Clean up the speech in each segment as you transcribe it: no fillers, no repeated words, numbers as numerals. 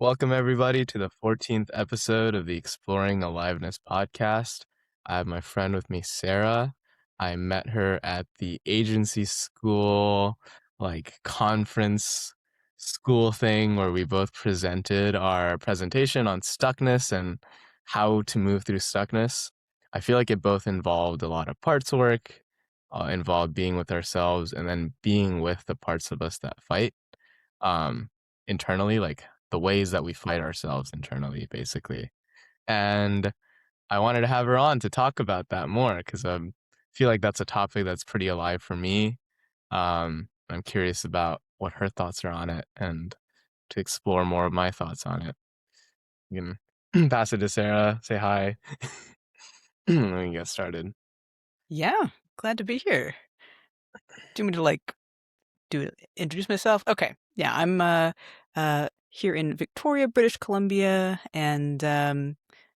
Welcome, everybody, to the 14th episode of the Exploring Aliveness podcast. I have my friend with me, Sarah. I met her at the agency school, conference school thing where we both presented our presentation on stuckness and how to move through stuckness. I feel like it both involved a lot of parts work, involved being with ourselves, and then being with the parts of us that fight um, internally, like the ways that we fight ourselves internally, basically. And I wanted to have her on to talk about that more because I feel like that's a topic that's pretty alive for me. I'm curious about what her thoughts are on it and to explore more of my thoughts on it. You can pass it to Sarah, say hi. Let me get started. Yeah, glad to be here. Do you want me to introduce myself? Okay. Yeah, I'm here in Victoria, British Columbia, and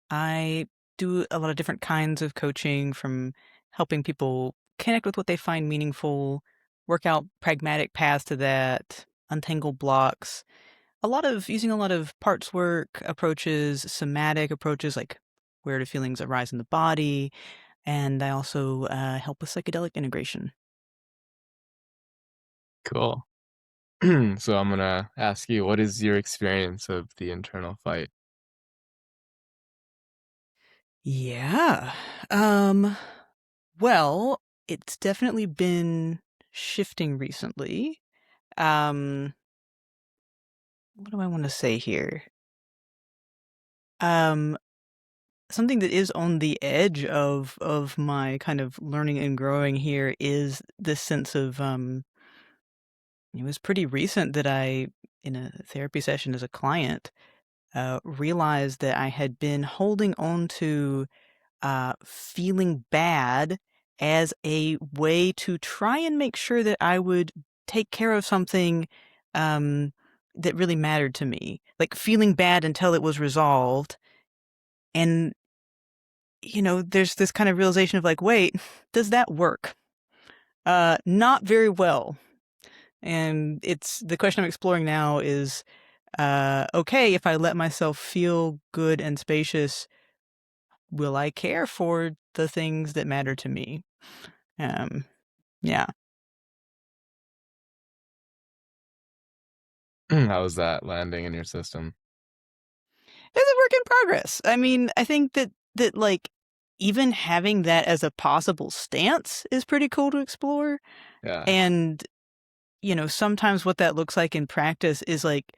I do a lot of different kinds of coaching, from helping people connect with what they find meaningful, work out pragmatic paths to that, untangle blocks. Using a lot of parts work approaches, somatic approaches, like where do feelings arise in the body, and I also help with psychedelic integration. Cool. So I'm gonna ask you, what is your experience of the internal fight? Yeah. Um, well, it's definitely been shifting recently. Um, what do I want to say here? Um, Something that is on the edge of my kind of learning and growing here is this sense of it was pretty recent that I, in a therapy session as a client, realized that I had been holding on to feeling bad as a way to try and make sure that I would take care of something um, that really mattered to me. Like feeling bad until it was resolved. And, there's this kind of realization of like, wait, does that work? Not very well. And it's the question I'm exploring now is okay, if I let myself feel good and spacious, will I care for the things that matter to me? Um, yeah. How's that landing in your system? It's a work in progress. I mean, I think that even having that as a possible stance is pretty cool to explore. Yeah. And, sometimes what that looks like in practice is like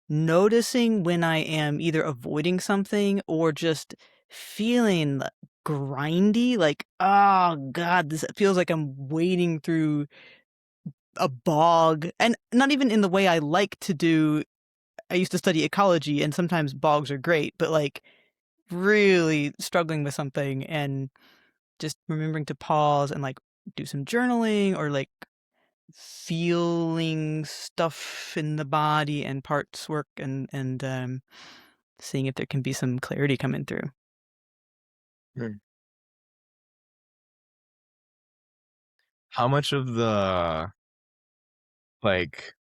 noticing when I am either avoiding something or just feeling grindy, like, oh God, this feels like I'm wading through a bog. And not even in the way I like to do. I used to study ecology, and sometimes bogs are great, but like really struggling with something and just remembering to pause and like do some journaling or like feeling stuff in the body and parts work and seeing if there can be some clarity coming through. Mm. How much of the like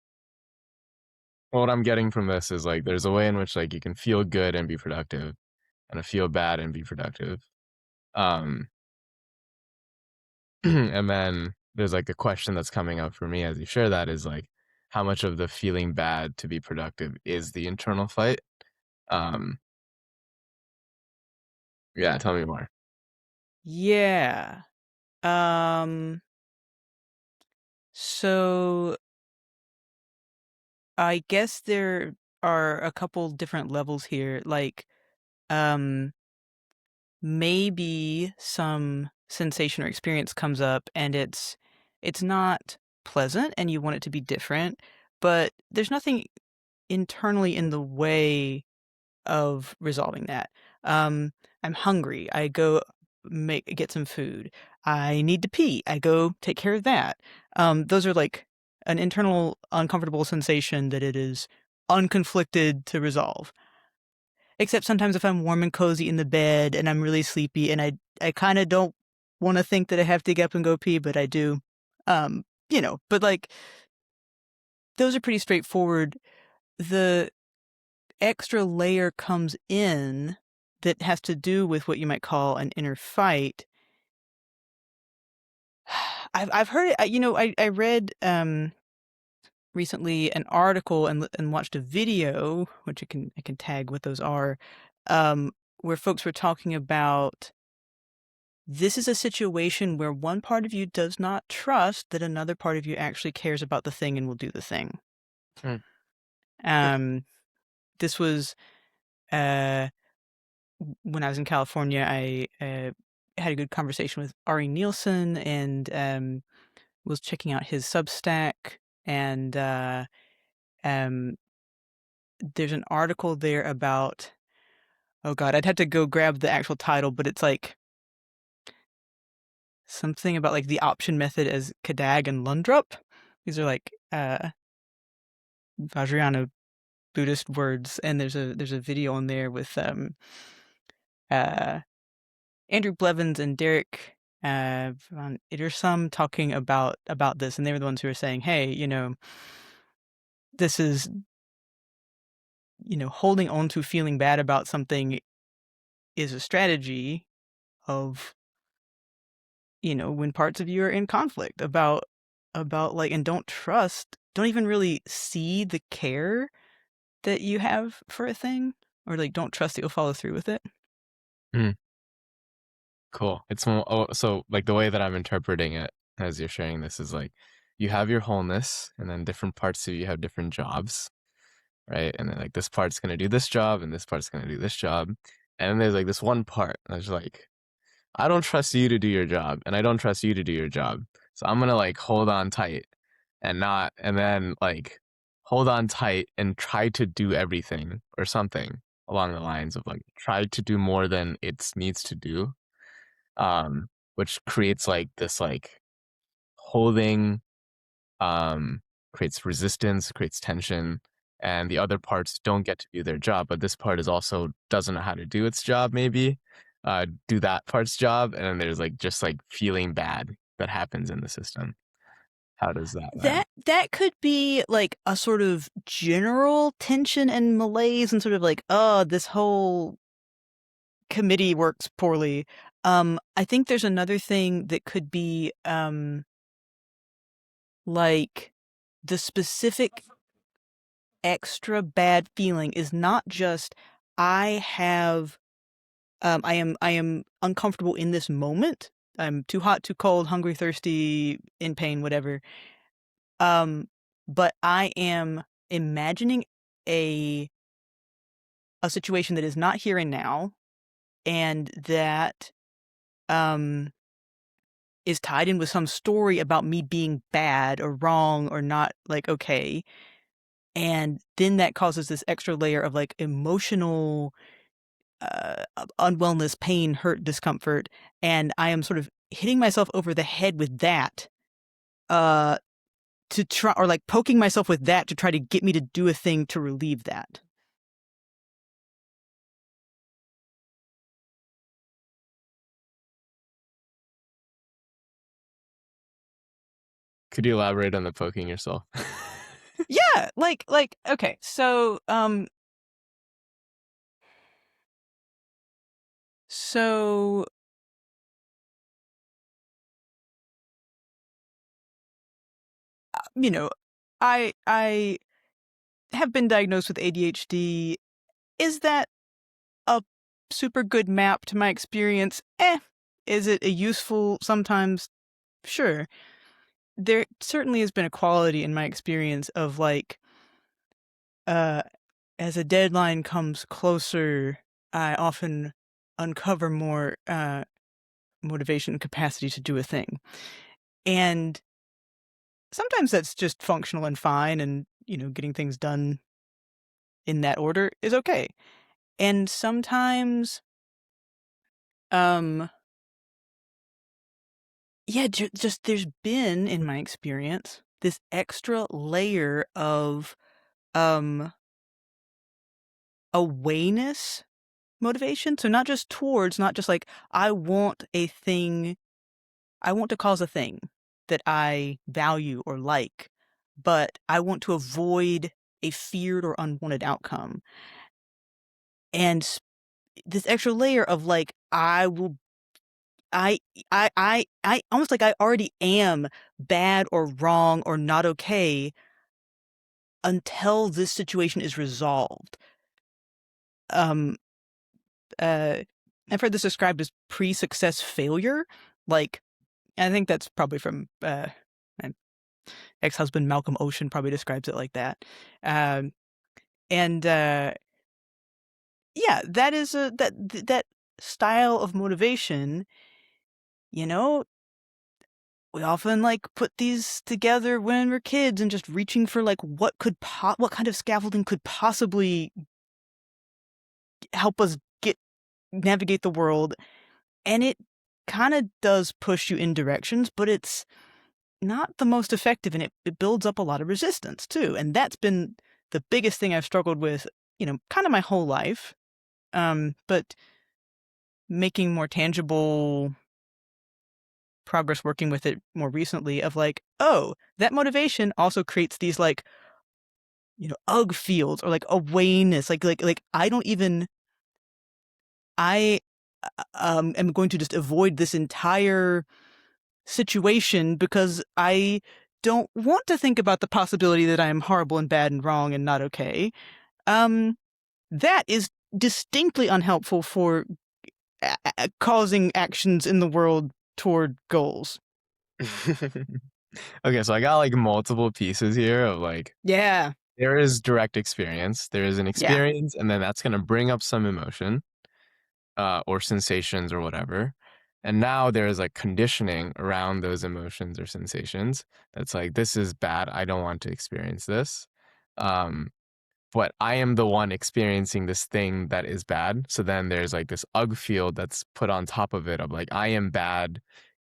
what I'm getting from this is like there's a way in which like you can feel good and be productive and feel bad and be productive. Um and then there's like a question that's coming up for me as you share that is like how much of the feeling bad to be productive is the internal fight? Um yeah, tell me more. Yeah. Um so I guess there are a couple different levels here. Um maybe some sensation or experience comes up and it's not pleasant and you want it to be different, but there's nothing internally in the way of resolving that. Um, I'm hungry. I go get some food. I need to pee. I go take care of that. Those are like an internal uncomfortable sensation that it is unconflicted to resolve. Except sometimes if I'm warm and cozy in the bed and I'm really sleepy and I kind of don't want to think that I have to get up and go pee, but I do. But like those are pretty straightforward. The extra layer comes in that has to do with what you might call an inner fight. I've heard it. I read recently an article and watched a video, which I can tag what those are, um, where folks were talking about this is a situation where one part of you does not trust that another part of you actually cares about the thing and will do the thing. Mm. Yeah. Um, this was uh, when I was in California. I had a good conversation with Ari Nielsen and was checking out his Substack. And um, there's an article there about, oh God, I'd have to go grab the actual title, but it's like something about like the option method as Kadag and Lundrup. These are like Vajrayana Buddhist words, and there's a video on there with uh Andrew Blevins and Derek von Iddersum talking about this, and they were the ones who were saying, hey, this is, holding on to feeling bad about something is a strategy of, when parts of you are in conflict about like, and don't even really see the care that you have for a thing, or like don't trust that you'll follow through with it. Mm. Cool. It's more, so like the way that I'm interpreting it as you're sharing this is like you have your wholeness, and then different parts of you have different jobs, right? And then like this part's gonna do this job, and this part's gonna do this job, and then there's like this one part that's like, I don't trust you to do your job, and I don't trust you to do your job, so I'm gonna like hold on tight and not, and then like hold on tight and try to do everything or something along the lines of like try to do more than it needs to do, um, which creates like this like holding, um, creates resistance, creates tension, and the other parts don't get to do their job. But this part is also doesn't know how to do its job, maybe, do that part's job, and then there's like just like feeling bad that happens in the system. How does that land? That could be like a sort of general tension and malaise and sort of like, oh, this whole committee works poorly. I think there's another thing that could be like the specific extra bad feeling is not just I have I am uncomfortable in this moment. I'm too hot, too cold, hungry, thirsty, in pain, whatever. But I am imagining a situation that is not here and now, and that um is tied in with some story about me being bad or wrong or not like okay. And then that causes this extra layer of like emotional unwellness, pain, hurt, discomfort, and I am sort of hitting myself over the head with that uh to try, or like poking myself with that to try to get me to do a thing to relieve that. Could you elaborate on the poking yourself? Yeah, like okay, so you know, I have been diagnosed with ADHD. Is that a super good map to my experience? Is it a useful sometimes? Sure. There certainly has been a quality in my experience of like, uh, as a deadline comes closer, I often uncover more motivation and capacity to do a thing. And sometimes that's just functional and fine, and getting things done in that order is okay. And sometimes, um, yeah, just there's been, in my experience, this extra layer of um awareness motivation. So not just towards, not just like I want a thing, I want to cause a thing that I value or like, but I want to avoid a feared or unwanted outcome. and this extra layer of like I will I almost like I already am bad or wrong or not okay until this situation is resolved. Um, uh, I've heard this described as pre-success failure. Like, I think that's probably from my ex-husband Malcolm Ocean probably describes it like that. Um, and yeah, that is that style of motivation. You know, we often like put these together when we're kids and just reaching for like what kind of scaffolding could possibly help us get navigate the world, and it kind of does push you in directions, but it's not the most effective, and it builds up a lot of resistance too. And that's been the biggest thing I've struggled with, kind of my whole life. But making more tangible progress working with it more recently of like, oh, that motivation also creates these like, ugh fields or like awareness. Like I don't even I am going to just avoid this entire situation because I don't want to think about the possibility that I am horrible and bad and wrong and not okay. Um, that is distinctly unhelpful for causing actions in the world toward goals. Okay, so I got like multiple pieces here of like Yeah, there is direct experience, there is an yeah, experience, and then that's gonna bring up some emotion, or sensations or whatever. And now there's like conditioning around those emotions or sensations. That's like, this is bad. I don't want to experience this. Um, but I am the one experiencing this thing that is bad. So then there's like this ugh field that's put on top of it of like, I am bad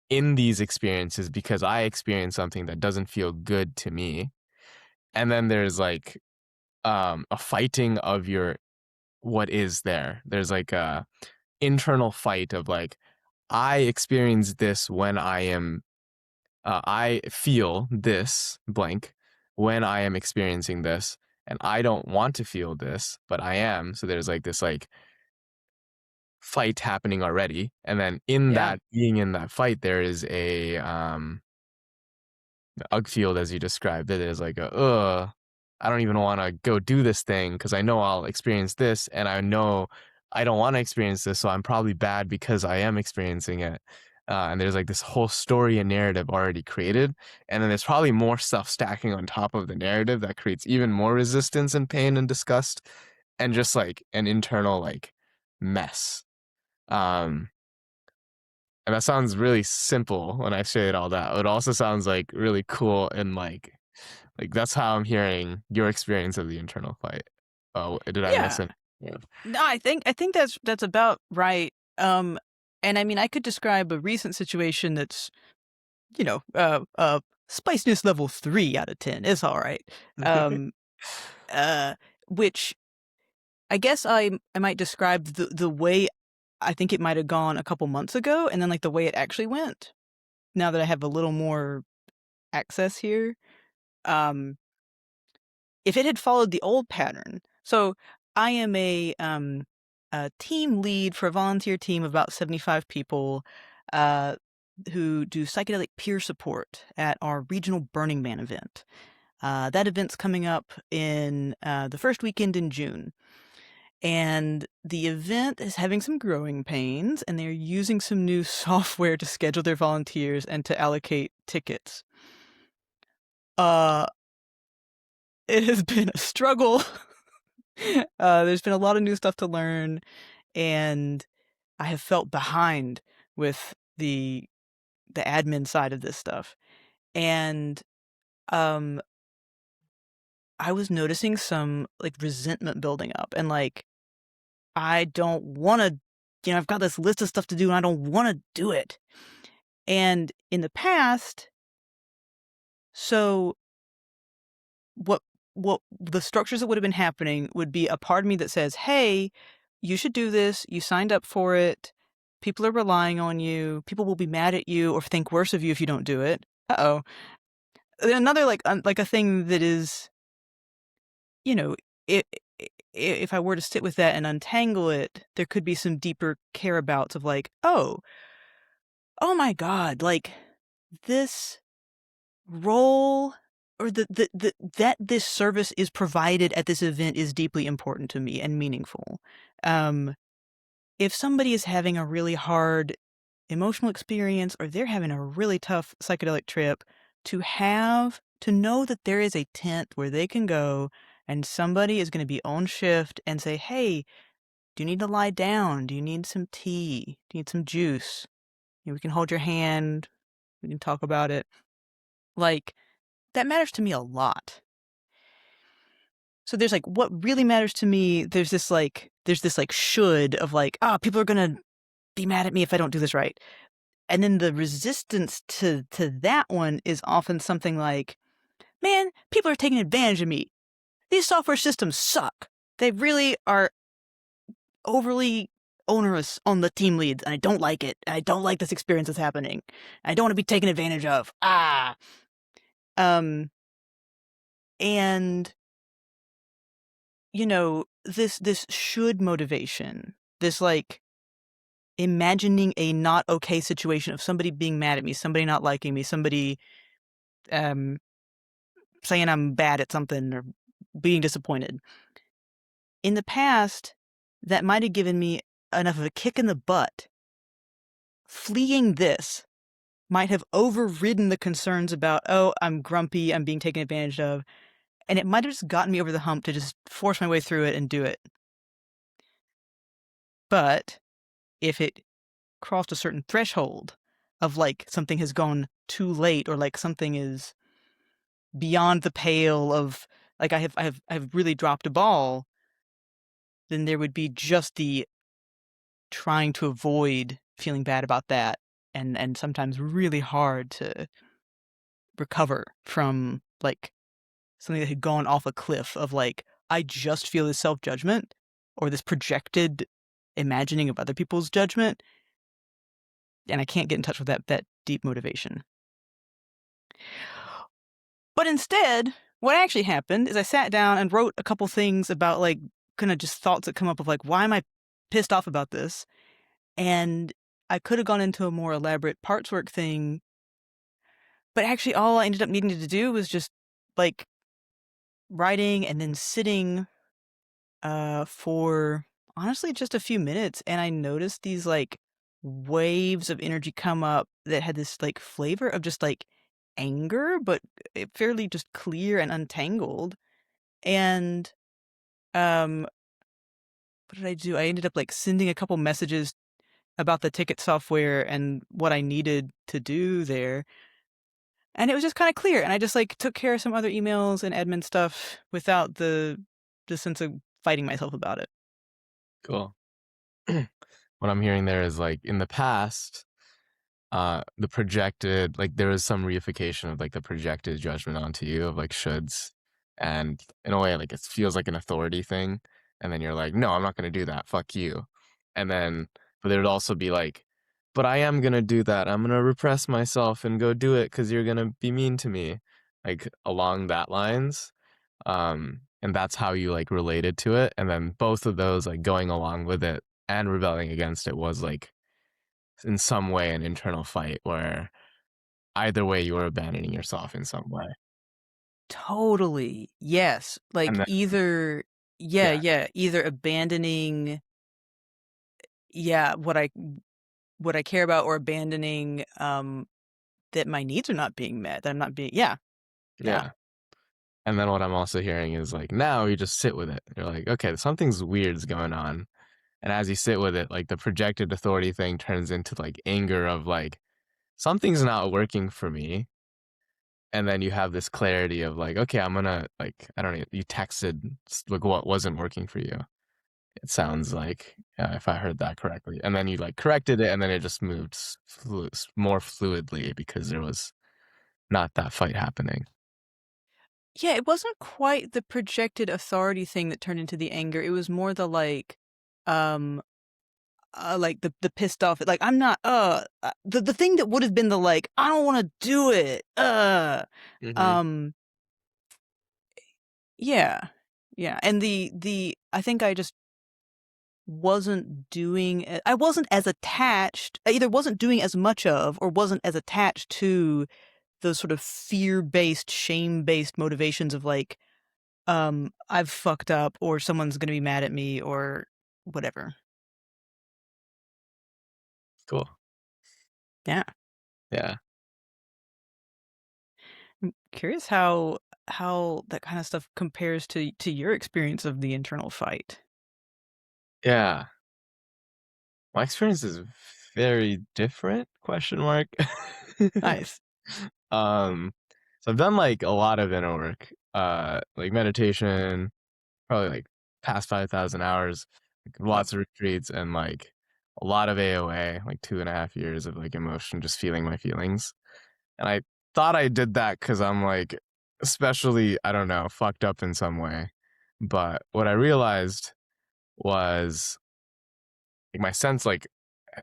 in these experiences because I experienced something that doesn't feel good to me. And then there's like a fighting of your what is there. There's like a internal fight of like, I experience this when I feel this blank when I am experiencing this, and I don't want to feel this, but I am. So there's like this like fight happening already, and then in yeah, that being in that fight, there is a Ugfield, as you described it, is like I don't even want to go do this thing because I know I'll experience this, and I know I don't want to experience this, so I'm probably bad because I am experiencing it. And there's like this whole story and narrative already created, and then there's probably more stuff stacking on top of the narrative that creates even more resistance and pain and disgust, and just like an internal like mess. Um, and that sounds really simple when I say it all that. It also sounds like really cool and like that's how I'm hearing your experience of the internal fight. Oh, did I miss yeah. it? Yeah. No, I think that's about right. And I mean, I could describe a recent situation that's spiciness level 3 out of 10. It's all right. Um, uh, which I guess I might describe the way I think it might have gone a couple months ago, and then like the way it actually went. Now that I have a little more access here, um, if it had followed the old pattern, so I am a team lead for a volunteer team of about 75 people, uh, who do psychedelic peer support at our regional Burning Man event. That event's coming up in the first weekend in June. And the event is having some growing pains, and they're using some new software to schedule their volunteers and to allocate tickets. Uh, it has been a struggle. There's been a lot of new stuff to learn, and I have felt behind with the admin side of this stuff. And um, I was noticing some like resentment building up, and like I don't want to, I've got this list of stuff to do, and I don't want to do it. And in the past, so what what the structures that would have been happening would be a part of me that says, "Hey, you should do this. You signed up for it. People are relying on you. People will be mad at you or think worse of you if you don't do it." Uh-oh. Another like a thing that is, you know, it. if I were to sit with that and untangle it, there could be some deeper careabouts of like, oh my God, like this role or that this service is provided at this event is deeply important to me and meaningful. Um, if somebody is having a really hard emotional experience or they're having a really tough psychedelic trip, to know that there is a tent where they can go and somebody is going to be on shift and say, "Hey, do you need to lie down? Do you need some tea? Do you need some juice? We can hold your hand. We can talk about it." Like, that matters to me a lot. So there's like what really matters to me. There's this like should of like, people are gonna be mad at me if I don't do this right. And then the resistance to that one is often something like, man, people are taking advantage of me. These software systems suck. They really are overly onerous on the team leads, and I don't like it. I don't like this experience that's happening. I don't want to be taken advantage of. Um, and this should motivation, this like imagining a not okay situation of somebody being mad at me, somebody not liking me, somebody um saying I'm bad at something or being disappointed. In the past, that might have given me enough of a kick in the butt. Fleeing this might have overridden the concerns about, oh, I'm grumpy, I'm being taken advantage of, and it might have just gotten me over the hump to just force my way through it and do it. But if it crossed a certain threshold of like something has gone too late or like something is beyond the pale of like I've really dropped a ball, then there would be just the trying to avoid feeling bad about that and sometimes really hard to recover from like something that had gone off a cliff of like I just feel this self-judgment or this projected imagining of other people's judgment and I can't get in touch with that deep motivation. But instead, what actually happened is I sat down and wrote a couple things about like kind of just thoughts that come up of like, why am I pissed off about this? And I could have gone into a more elaborate parts work thing, but actually all I ended up needing to do was just like writing and then sitting for honestly just a few minutes. And I noticed these like waves of energy come up that had this like flavor of just like anger, but fairly just clear and untangled. And um what did I do? I ended up like sending a couple messages about the ticket software and what I needed to do there. And it was just kind of clear. And I just like took care of some other emails and admin stuff without the sense of fighting myself about it. Cool. What I'm hearing there is like in the past, the projected like there was some reification of like the projected judgment onto you of like shoulds, and in a way like it feels like an authority thing, and then you're like, no, I'm not gonna do that, fuck you. And then but there would also be like, but I am gonna do that, I'm gonna repress myself and go do it because you're gonna be mean to me, like along that lines. And that's how you like related to it, and then both of those like going along with it and rebelling against it was like in some way an internal fight where either way you were abandoning yourself in some way. Totally. Yes. And Like then either, yeah, yeah, yeah, either abandoning, yeah, what I care about or abandoning that my needs are not being met, that I'm not being, yeah, yeah. yeah. And then what I'm also hearing is like now you just sit with it. You're like, okay, something's weird's going on. And as you sit with it, like the projected authority thing turns into like anger of like something's not working for me. And then you have this clarity of like, okay, I'm gonna like I don't know. You texted like what wasn't working for you. It sounds like if I heard that correctly, and then you like corrected it, and then it just moved more fluidly because there was not that fight happening. Yeah, it wasn't quite the projected authority thing that turned into the anger. It was more the um, like the pissed off. Like I'm not. The thing that would have been the like I don't want to do it. Mm-hmm. Um, yeah. Yeah, and the I think I just wasn't doing I wasn't as attached, I either wasn't doing as much of or wasn't as attached to those sort of fear-based, shame-based motivations of, like, I've fucked up or someone's gonna be mad at me or whatever. Cool. Yeah. Yeah. I'm curious how that kinda stuff compares to your experience of the internal fight. Yeah. My experience is very different, question mark. Nice. Um, so I've done, like, a lot of inner work, like meditation, probably, like, past 5,000 hours, like, Wow. lots of retreats, and, like, a lot of AOA, like, 2.5 years of, like, emotion, just feeling my feelings. And I thought I did that because 'cause I'm, like, especially, I don't know, fucked up in some way. But what I realized was, like, my sense, like,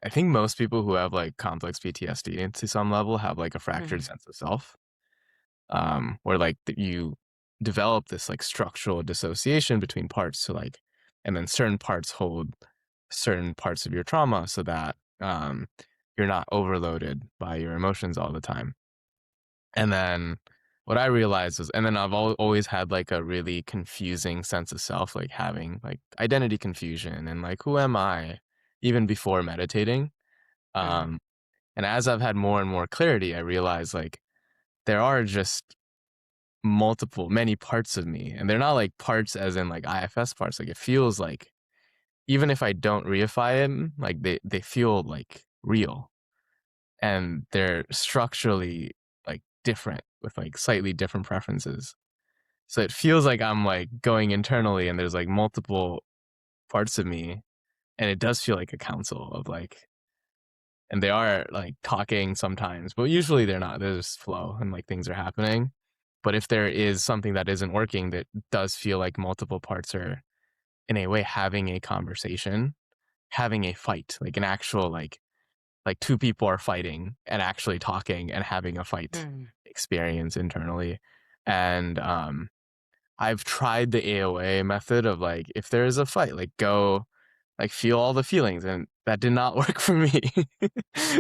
I think most people who have, like, complex PTSD to some level have, like, a fractured Mhm. sense of self, where, like, you develop this, like, structural dissociation between parts, so, like, and then certain parts hold certain parts of your trauma so that, you're not overloaded by your emotions all the time. And then what I realized was, and then I've always had, like, a really confusing sense of self, like, having, like, identity confusion and, like, "Who am I?" Even before meditating. Mhm. Um, and as I've had more and more clarity, I realized, like, there are just many parts of me, and they're not, like, parts as in, like, IFS parts, like, it feels like even if I don't reify them, like, they feel, like, real, and they're structurally, like, different with, like, slightly different preferences. So it feels like I'm, like, going internally and there's, like, multiple parts of me, and it does feel like a council of, like, and they are, like, talking sometimes, but usually they're not. They just flow and, like, things are happening. But if there is something that isn't working, that does feel like multiple parts are, in a way, having a conversation, having a fight, like an actual, like 2 people are fighting and actually talking and having a fight Mhm. experience internally. And, I've tried the AOA method of, like, if there is a fight, like, go, like, feel all the feelings, and that did not work for me.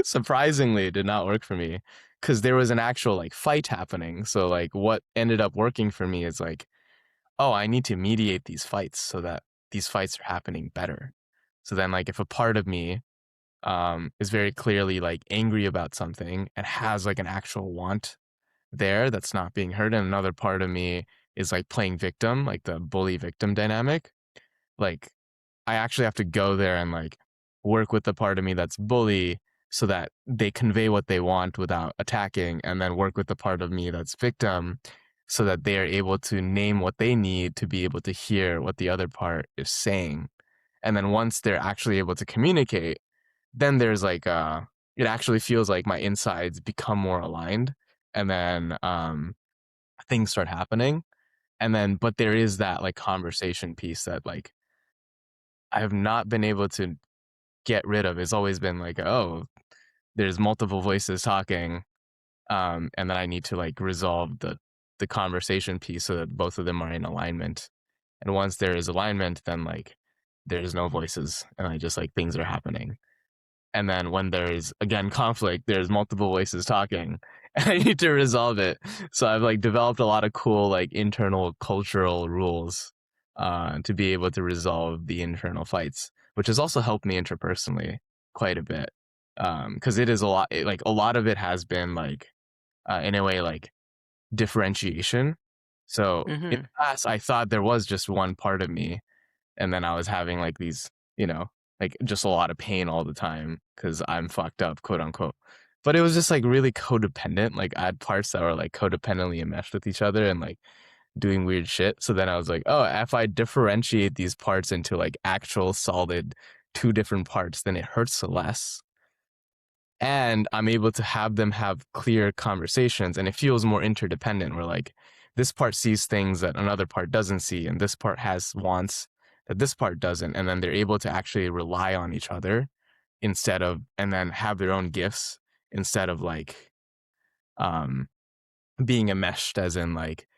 Surprisingly, it did not work for me because there was an actual, like, fight happening. So, like, what ended up working for me is, like, "Oh, I need to mediate these fights so that these fights are happening better." So then, like, if a part of me, is very clearly, like, angry about something and has, like, an actual want there that's not being heard, and another part of me is, like, playing victim, like the bully victim dynamic. Like, I actually have to go there and, like, work with the part of me that's bully so that they convey what they want without attacking, and then work with the part of me that's victim so that they are able to name what they need to be able to hear what the other part is saying. And then once they're actually able to communicate, then there's, like, it actually feels like my insides become more aligned, and then, things start happening. And then, but there is that, like, conversation piece that, like, I have not been able to get rid of. It's always been like, oh, there's multiple voices talking, and then I need to, like, resolve the conversation piece so that both of them are in alignment. And once there is alignment, then, like, there's no voices, and I just, like, things are happening. And then when there's, again, conflict, there's multiple voices talking, and I need to resolve it. So I've, like, developed a lot of cool, like, internal cultural rules, to be able to resolve the internal fights, which has also helped me interpersonally quite a bit. Because it is a lot, like, a lot of it has been, like, in a way, like, differentiation. So in Mhm. the past, I thought there was just one part of me, and then I was having, like, these, like, just a lot of pain all the time because 'cause I'm fucked up, quote unquote. But it was just, like, really codependent, like, I had parts that were, like, codependently enmeshed with each other and, like, doing weird shit. So then I was like, "Oh, if I differentiate these parts into, like, actual solid 2 different parts, then it hurts less." And I'm able to have them have clear conversations, and it feels more interdependent where, like, this part sees things that another part doesn't see, and this part has wants that this part doesn't, and then they're able to actually rely on each other instead of, and then have their own gifts instead of, like, um being enmeshed, as in, like,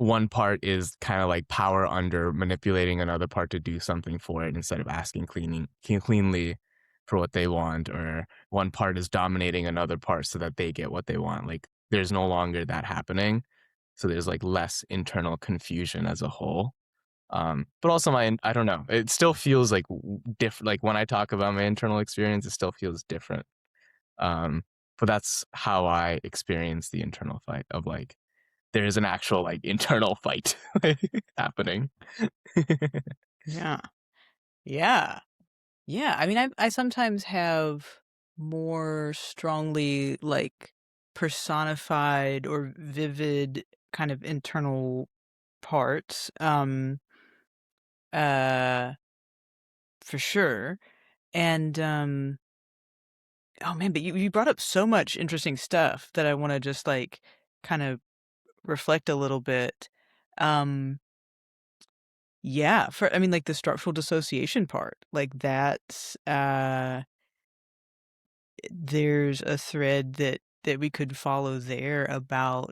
one part is kind of like power under manipulating another part to do something for it instead of asking cleanly for what they want, or one part is dominating another part so that they get what they want. Like there's no longer that happening. So there's like less internal confusion as a whole. But also I don't know, it still feels like different. Like when I talk about my internal experience, it still feels different. Um, but that's how I experience the internal fight of like, there is an actual like internal fight happening. Yeah. Yeah. Yeah, I mean, I sometimes have more strongly, like, personified or vivid kind of internal parts, uh, for sure, and, oh, man, but you brought up so much interesting stuff that I wanna just, like, kind of reflect a little bit. Um, yeah, for I mean, like, the structural dissociation part, like, that's, there's a thread that we could follow there about,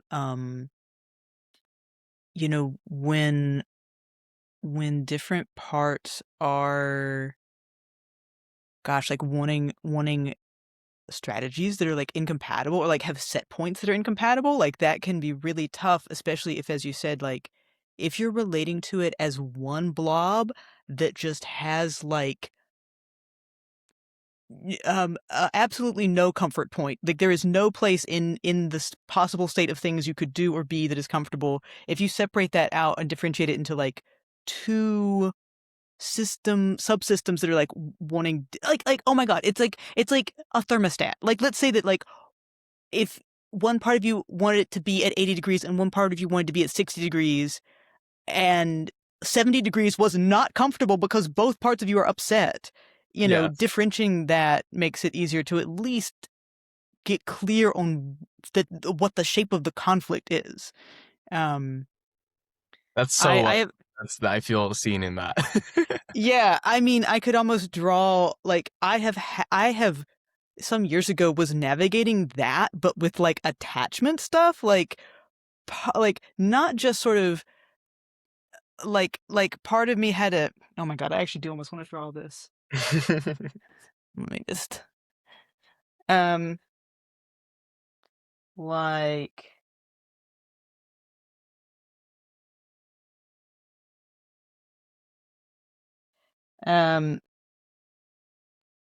when different parts are, gosh, like, wanting strategies that are, like, incompatible or, like, have set points that are incompatible, like, that can be really tough, especially if, as you said, like, if you're relating to it as one blob that just has, like, absolutely no comfort point. Like there is no place in this possible state of things you could do or be that is comfortable. If you separate that out and differentiate it into like two subsystems that are like wanting like oh my god, it's like a thermostat. Like let's say that like if one part of you wanted it to be at 80 degrees and one part of you wanted to be at 60 degrees and 70 degrees was not comfortable because both parts of you are upset. Yes, Differentiating that makes it easier to at least get clear on what the shape of the conflict is. Um, that's so I like, have, I feel seen in that. yeah, I mean, I could almost draw like I have some years ago was navigating that, but with like attachment stuff, like not just sort of like part of me had a oh my god, I actually do almost want to draw this. Let me just um like um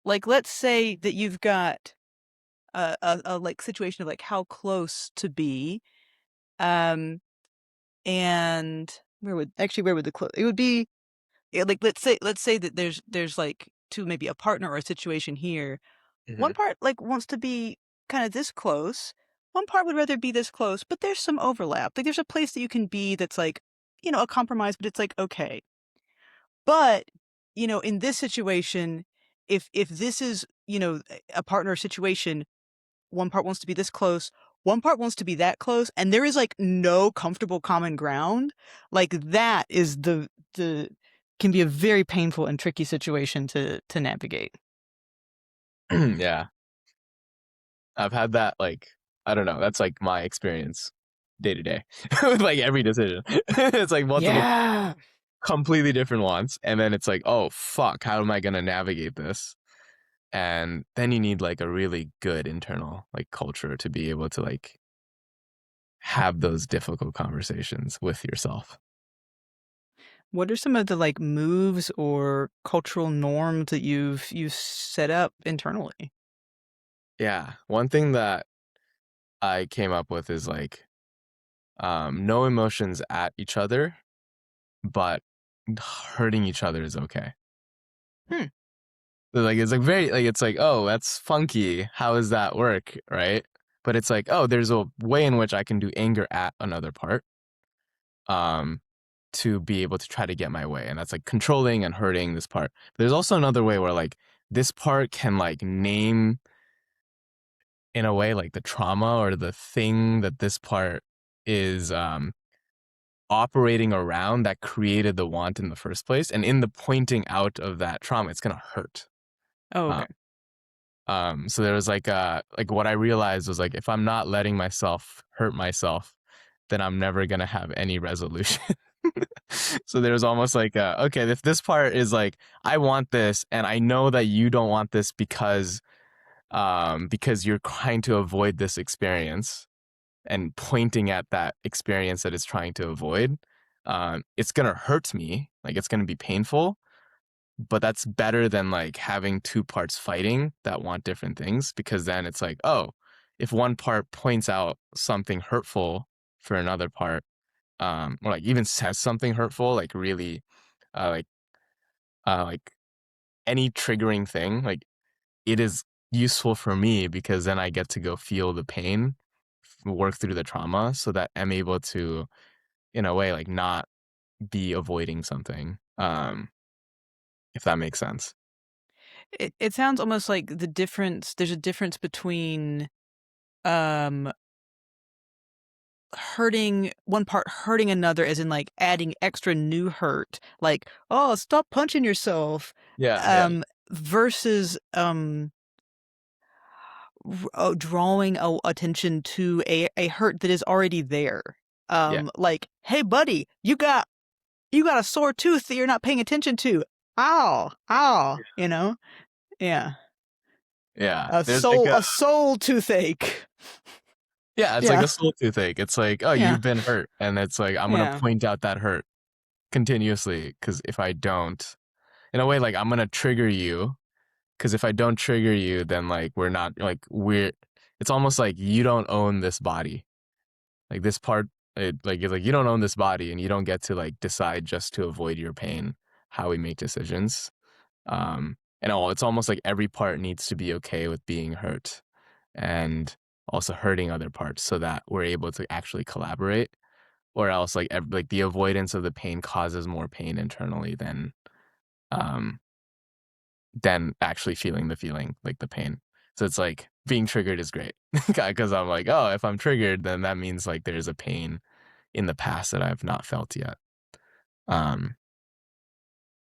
like let's say that you've got a like situation of like how close to be um and where would the close it would be, yeah, like let's say that there's like to maybe a partner or a situation here. One Mhm. part like wants to be kind of this close. One part would rather be this close, but there's some overlap. Like there's a place that you can be that's like, a compromise, but it's like okay. But, in this situation, if this is, a partner situation, one part wants to be this close, one part wants to be that close, and there is like no comfortable common ground, like that is the can be a very painful and tricky situation to navigate. Yeah, I've had that. Like I don't know, that's like my experience day to day with like every decision. It's like multiple Yeah. completely different wants, and then it's like, oh fuck, how am I gonna navigate this? And then you need like a really good internal like culture to be able to like have those difficult conversations with yourself. What are some of the like moves or cultural norms that you've set up internally? Yeah, one thing that I came up with is like, no emotions at each other, but hurting each other is okay. Hmm. Like it's like very like, it's like, oh, that's funky, how does that work, right? But it's like, oh, there's a way in which I can do anger at another part, um to be able to try to get my way, and that's like controlling and hurting this part. There's also another way where like this part can like name, in a way, like the trauma or the thing that this part is operating around that created the want in the first place, and in the pointing out of that trauma it's gonna hurt. Oh, um, okay. so there was like what I realized was like, if I'm not letting myself hurt myself, then I'm never gonna have any resolution. So there's almost like okay, if this part is like I want this and I know that you don't want this because you're trying to avoid this experience and pointing at that experience that it's trying to avoid, it's gonna hurt me, like it's gonna be painful, but that's better than like having two parts fighting that want different things, because then it's like, oh, if one part points out something hurtful for another part, or like even says something hurtful, like really, uh, like like any triggering thing, like it is useful for me because then I get to go feel the pain, work through the trauma, so that I'm able to, in a way, like not be avoiding something. If that makes sense. It sounds almost like there's a difference between, um, hurting one part hurting another as in, like, adding extra new hurt, like, "Oh, stop punching yourself," Yeah, yeah, versus, drawing attention to a hurt that is already there. yeah, Like, "Hey, buddy, you got a sore tooth that you're not paying attention to. Ow, ow," you know? Yeah. yeah. A There's like soul toothache. yeah, it's like Yeah, a soul toothache. It's like, oh, yeah, you've been hurt, and it's like I'm gonna yeah. point out that hurt continuously, because if I don't, in a way, like I'm gonna trigger you, because if I don't trigger you, then like we're not like we're. It's almost like you don't own this body. Like this part, it's like you don't own this body, and you don't get to like decide just to avoid your pain how we make decisions. And it's almost like every part needs to be okay with being hurt and also hurting other parts so that we're able to actually collaborate. Or else, like the avoidance of the pain causes more pain internally um, than actually feeling the feeling, like the pain. So it's like being triggered is great because I'm like, oh, if I'm triggered, then that means like there's a pain in the past that I've not felt yet. Um,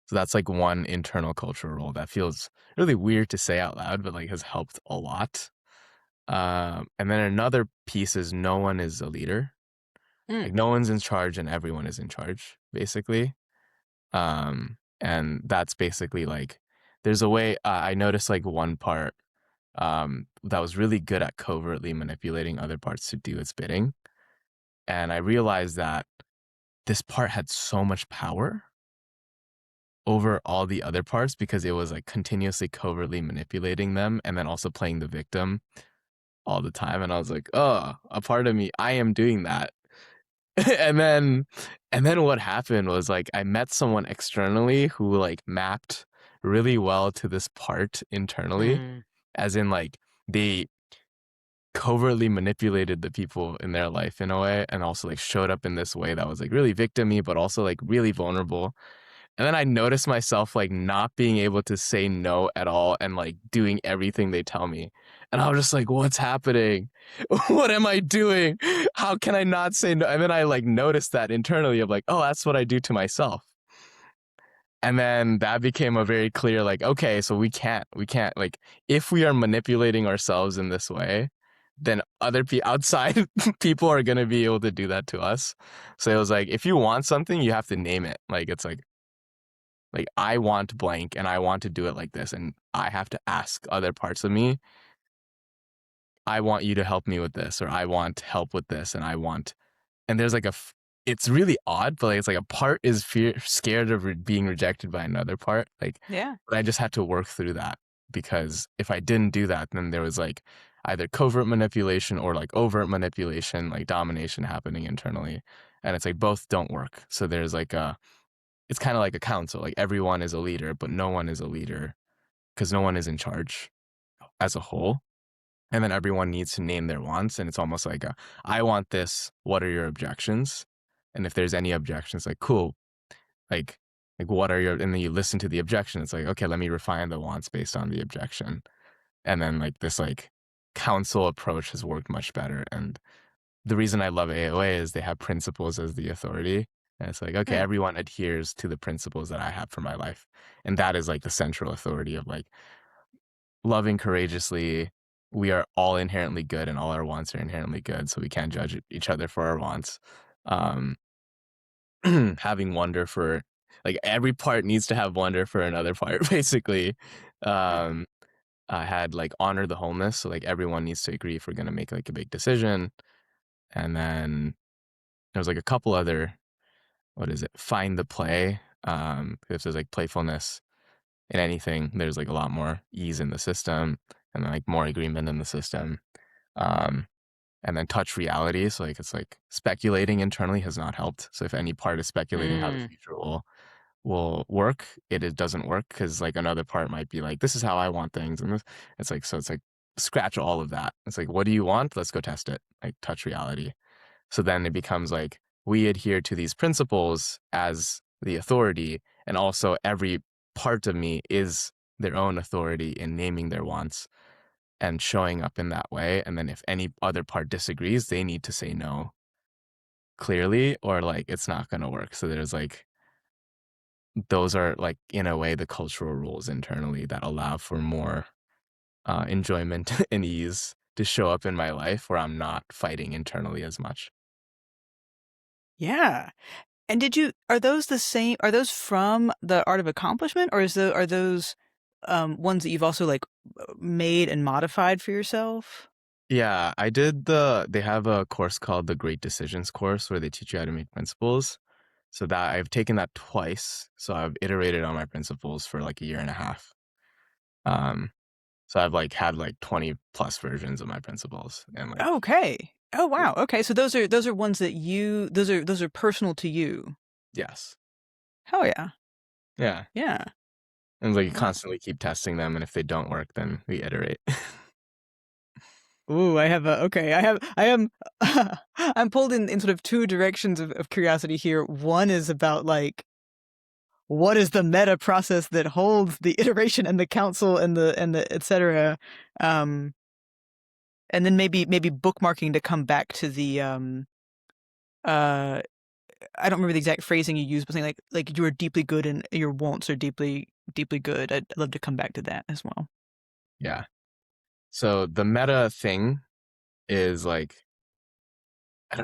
so that's like one internal cultural role that feels really weird to say out loud, but like has helped a lot. And then another piece is no one is a leader. Mm, Like no one's in charge and everyone is in charge, basically. And that's basically like there's a way I noticed like one part that was really good at covertly manipulating other parts to do its bidding. And I realized that this part had so much power over all the other parts because it was like continuously covertly manipulating them and then also playing the victim all the time. And I was like, oh, a part of me, I am doing that. and then and then what happened was like I met someone externally who like mapped really well to this part internally, mm, as in like they covertly manipulated the people in their life in a way and also like showed up in this way that was like really victimy but also like really vulnerable. And then I noticed myself like not being able to say no at all and like doing everything they tell me. And I was just like, what's happening? What am I doing? How can I not say no? And then I like noticed that internally of like, oh, that's what I do to myself. And then that became a very clear, like, okay, so we can't, like, if we are manipulating ourselves in this way, then other outside people are going to be able to do that to us. So it was like, if you want something, you have to name it. Like, it's like I want blank and I want to do it like this. And I have to ask other parts of me, I want you to help me with this, or I want help with this. And there's like it's really odd, but like, it's like a part is scared of being rejected by another part. Like, yeah. but I just had to work through that because if I didn't do that, then there was like either covert manipulation or like overt manipulation, like domination happening internally. And it's like both don't work. So there's like it's kind of like a council. Like everyone is a leader, but no one is a leader because no one is in charge as a whole. And then everyone needs to name their wants. And it's almost like I want this. What are your objections? And if there's any objections, like, cool. Like, like what are your, and then you listen to the objection. It's like, okay, let me refine the wants based on the objection. And then like this like council approach has worked much better. And the reason I love AOA is they have principles as the authority. And it's like, okay, Mm, everyone adheres to the principles that I have for my life. And that is like the central authority of like loving courageously, we are all inherently good and all our wants are inherently good, so we can't judge each other for our wants. Um, having wonder for like every part needs to have wonder for another part, basically. Um, I had like honor the wholeness, so like everyone needs to agree if we're gonna make like a big decision. And then there was like a couple other, what is it? Find the play. If there's like playfulness in anything, there's like a lot more ease in the system and like more agreement in the system. Um, and then touch reality. So like it's like speculating internally has not helped. So if any part is speculating how the Mm. future will work, it doesn't work because like another part might be like, this is how I want things, and this, it's like, so it's like scratch all of that. It's like, what do you want? Let's go test it. Like touch reality. So then it becomes like we adhere to these principles as the authority, and also every part of me is their own authority in naming their wants and showing up in that way. And then if any other part disagrees, they need to say no clearly, or like it's not going to work. So there's like, those are like, in a way, the cultural rules internally that allow for more enjoyment and ease to show up in my life where I'm not fighting internally as much. Yeah. And are those the same, are those from The Art of Accomplishment, or are those, ones that you've also, like, made and modified for yourself? Yeah, they have a course called the Great Decisions course where they teach you how to make principles. So that I've taken that twice. So I've iterated on my principles for like a year and a half. Um, so I've like had like 20 plus versions of my principles and like, Okay. Oh, yeah, wow, okay, so those are ones that those are personal to you. yes. Hell yeah. Yeah. Yeah. And like you Wow. constantly keep testing them. And if they don't work, then we iterate. Ooh, I have a okay, I am I'm pulled in sort of 2 directions of curiosity here. One is about, like, what is the meta process that holds the iteration and the counsel and the et cetera? Um, and then maybe bookmarking to come back to the, uh, I don't remember the exact phrasing you used, but something like, "You are deeply good and your wants are deeply good." I'd love to come back to that as well. Yeah. So the meta thing is like,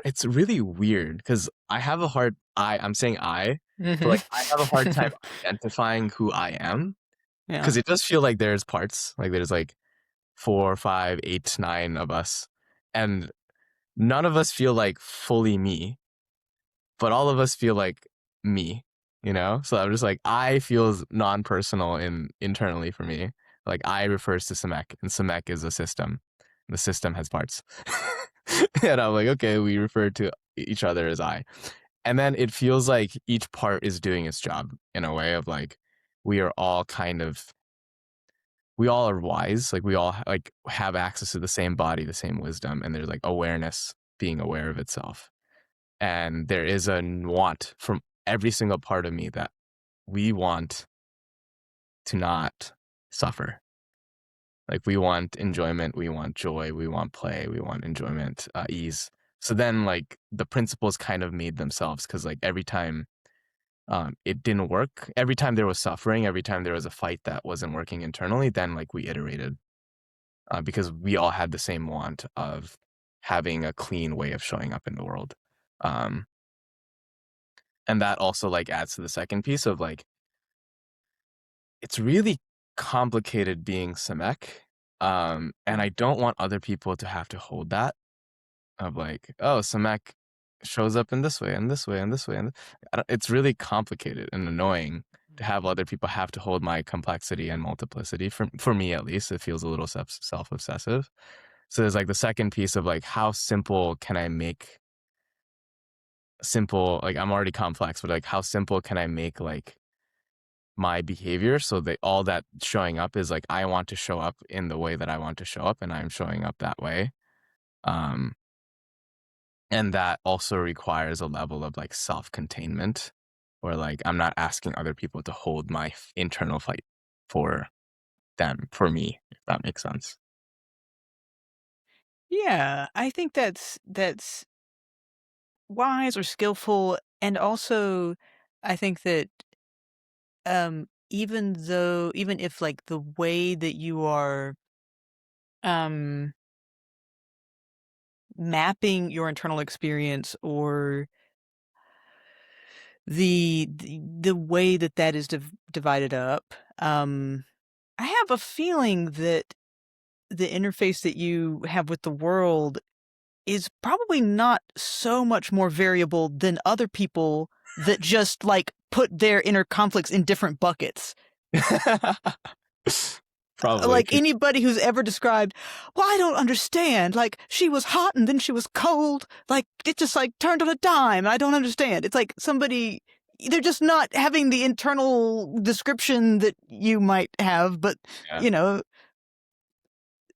it's really weird because I'm saying but Mhm. like I have a hard time identifying who I am Yeah. because it does feel like there's parts, like there's like four, five, eight, nine of us, and none of us feel like fully me, but all of us feel like me, you know? So I'm just like, I feels non-personal internally for me. Like I refers to Samek, and Samek is a system. The system has parts. And I'm like, okay, we refer to each other as I. And then it feels like each part is doing its job in a way of like, we are all kind of, we all are wise. Like we all like have access to the same body, the same wisdom, and there's like awareness being aware of itself. And there is a want from every single part of me that we want to not suffer. Like we want enjoyment, we want joy, we want play, we want enjoyment, ease. So then like the principles kind of made themselves because like every time it didn't work, every time there was suffering, every time there was a fight that wasn't working internally, then like we iterated because we all had the same want of having a clean way of showing up in the world. Um, and that also like adds to the second piece of like, it's really complicated being Samek. And I don't want other people to have to hold that of like, oh, Samek shows up in this way and this way and this way. And it's really complicated and annoying to have other people have to hold my complexity and multiplicity. For me, at least, it feels a little self-obsessive. So there's like the second piece of like, how simple can I make simple? Like I'm already complex, but like how simple can I make like my behavior so that all that showing up is like I want to show up in the way that I want to show up and I'm showing up that way. Um and that also requires a level of like self-containment where like I'm not asking other people to hold my internal fight for them, for me, if that makes sense. Yeah, I think that's wise or skillful, and also I think that, even if, like, the way that you are, um, mapping your internal experience or the way that that is divided up. I have a feeling that the interface that you have with the world is probably not so much more variable than other people that just, like, put their inner conflicts in different buckets. Probably Like, true. anybody who's ever described, "Well, I don't understand, like, she was hot and then she was cold, like, it just, like, turned on a dime, I don't understand." It's like somebody they're just not having the internal description that you might have, but, Yeah. you know,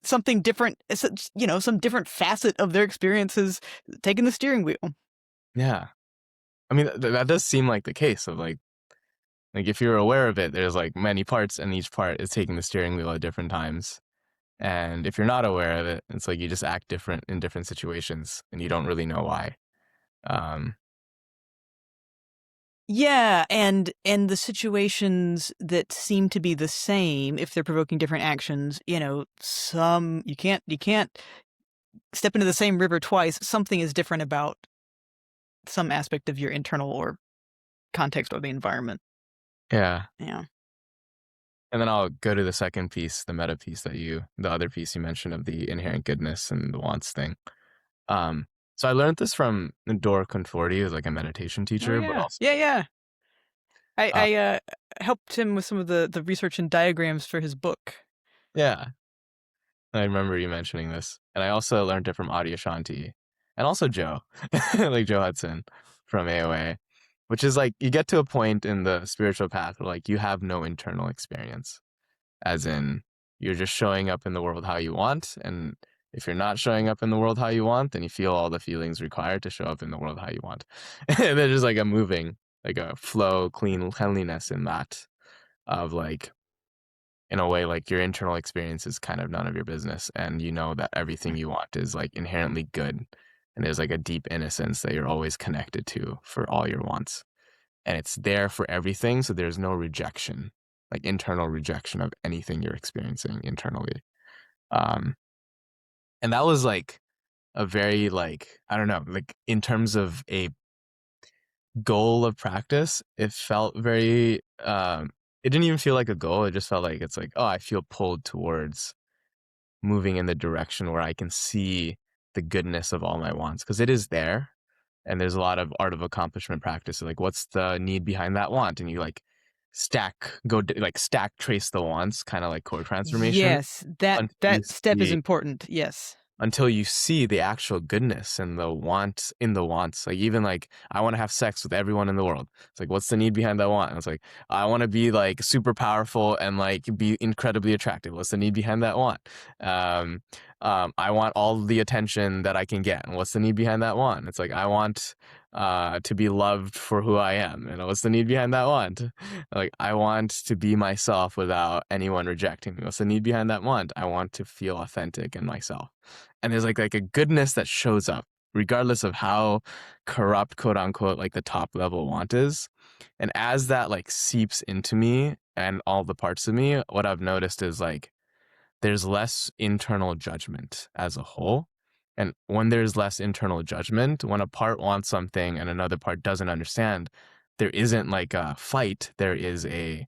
something different, some different facet of their experiences taking the steering wheel. Yeah. I mean, that does seem like the case of like if you're aware of it, there's like many parts, and each part is taking the steering wheel at different times. And if you're not aware of it, it's like you just act different in different situations, and you don't really know why. Um, Yeah, and the situations that seem to be the same, if they're provoking different actions, some you can't step into the same river twice. Something is different about some aspect of your internal or context or the environment. yeah. Yeah. And then I'll go to the second piece, the meta piece the other piece you mentioned of the inherent goodness and the wants thing. Um, so I learned this from Dora Conforti, who's like a meditation Oh teacher, but yeah. also, Yeah, yeah. I uh, I helped him with some of the research and diagrams for his book. yeah, I remember you mentioning this. And I also learned it from Audio Shanti and also Joe, like Joe Hudson from AOA, which is like you get to a point in the spiritual path where like you have no internal experience, as in you're just showing up in the world how you want. And if you're not showing up in the world how you want, then you feel all the feelings required to show up in the world how you want. And there's just like a moving, like a flow, cleanliness in that of like, in a way, like your internal experience is kind of none of your business. And you know that everything you want is like inherently good. And there's like a deep innocence that you're always connected to for all your wants. And it's there for everything. So there's no rejection, like internal rejection of anything you're experiencing internally. Um, and that was like a very like, I don't know, like in terms of a goal of practice, it felt very it didn't even feel like a goal. It just felt like it's like, oh, I feel pulled towards moving in the direction where I can see the goodness of all my wants because it is there. And there's a lot of art of accomplishment practice. Like, what's the need behind that want? And you like stack trace the wants, kind of like core transformation Yes, that until you that step is see important. Yes. the actual goodness and the want in the wants. Like even like I want to have sex with everyone in the world. It's like what's the need behind that want? And it's like I want to be like super powerful and like be incredibly attractive. What's the need behind that want? Um, I want all the attention that I can get. And what's the need behind that want? It's like I want to be loved for who I am. And what's the need behind that want? Like I want to be myself without anyone rejecting me. What's the need behind that want? I want to feel authentic in myself. And there's like a goodness that shows up regardless of how corrupt, quote unquote, like the top level want is. And as that like seeps into me and all the parts of me, what I've noticed is like there's less internal judgment as a whole. And when there's less internal judgment, when a part wants something and another part doesn't understand, there isn't like a fight. There is a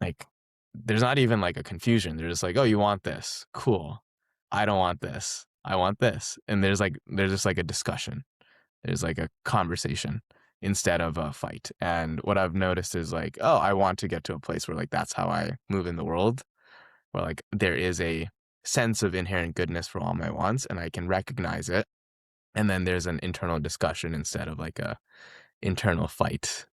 like there's not even like a confusion. They're just like, oh, you want this. Cool. I don't want this. I want this. And there's just like a discussion. There's like a conversation instead of a fight. And what I've noticed is like, oh, I want to get to a place where like that's how I move in the world, where like there is a sense of inherent goodness for all my wants and I can recognize it. And then there's an internal discussion instead of like a internal fight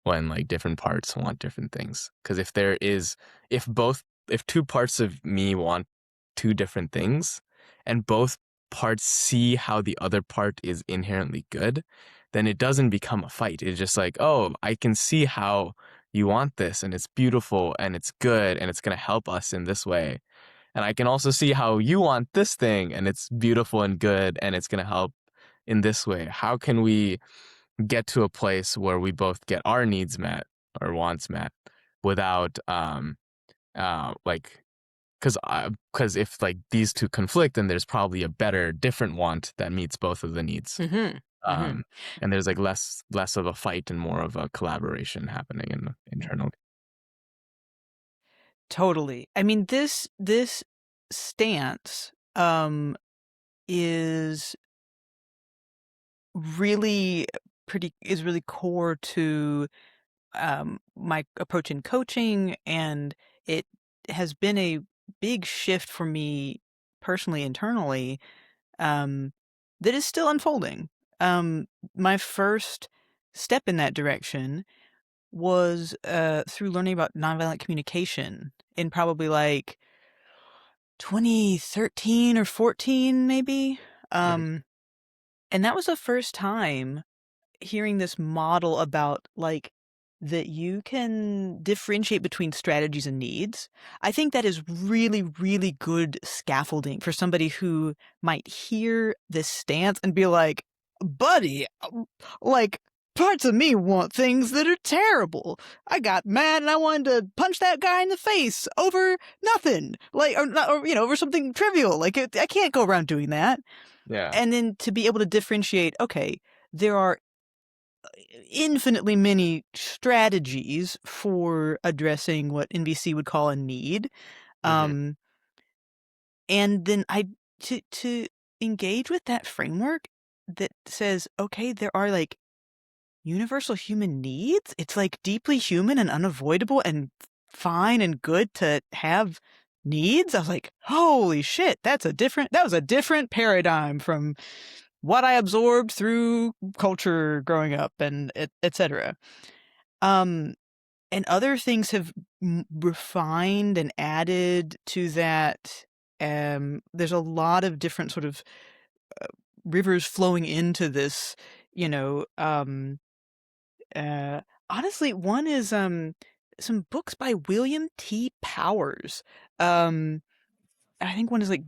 when like different parts want different things. Because if both, if two parts of me want two different things and both parts see how the other part is inherently good, then it doesn't become a fight. It's just like, oh, I can see how you want this and it's beautiful and it's good and it's going to help us in this way. And I can also see how you want this thing and it's beautiful and good and it's going to help in this way. How can we get to a place where we both get our needs met or wants met without like because if like these two conflict, then there's probably a better, different want that meets both of the needs. Mm-hmm. Mm-hmm. Um, and there's like less of a fight and more of a collaboration happening internally. Totally. I mean, this stance is really really core to my approach in coaching, and it has been a big shift for me personally, internally, um, that is still unfolding. Um, my first step in that direction was through learning about nonviolent communication in probably like 2013 or 14, maybe. Mhm. Um, and that was the first time hearing this model about like that you can differentiate between strategies and needs. I think that is really, really good scaffolding for somebody who might hear this stance and be like, buddy, like parts of me want things that are terrible. I got mad and I wanted to punch that guy in the face over nothing, like, or over something trivial. Like, I can't go around doing that. Yeah. And then to be able to differentiate, okay, there are infinitely many strategies for addressing what NVC would call a need. Hmm. Um, and then to engage with that framework that says, okay, there are like universal human needs. It's like deeply human and unavoidable and fine and good to have needs. I was like, holy shit, that was a different paradigm from what I absorbed through culture growing up and et cetera. Um, and other things have refined and added to that. There's a lot of different sort of rivers flowing into this, you know. Uh, Honestly, one is some books by William T. Powers. Um, I think one is like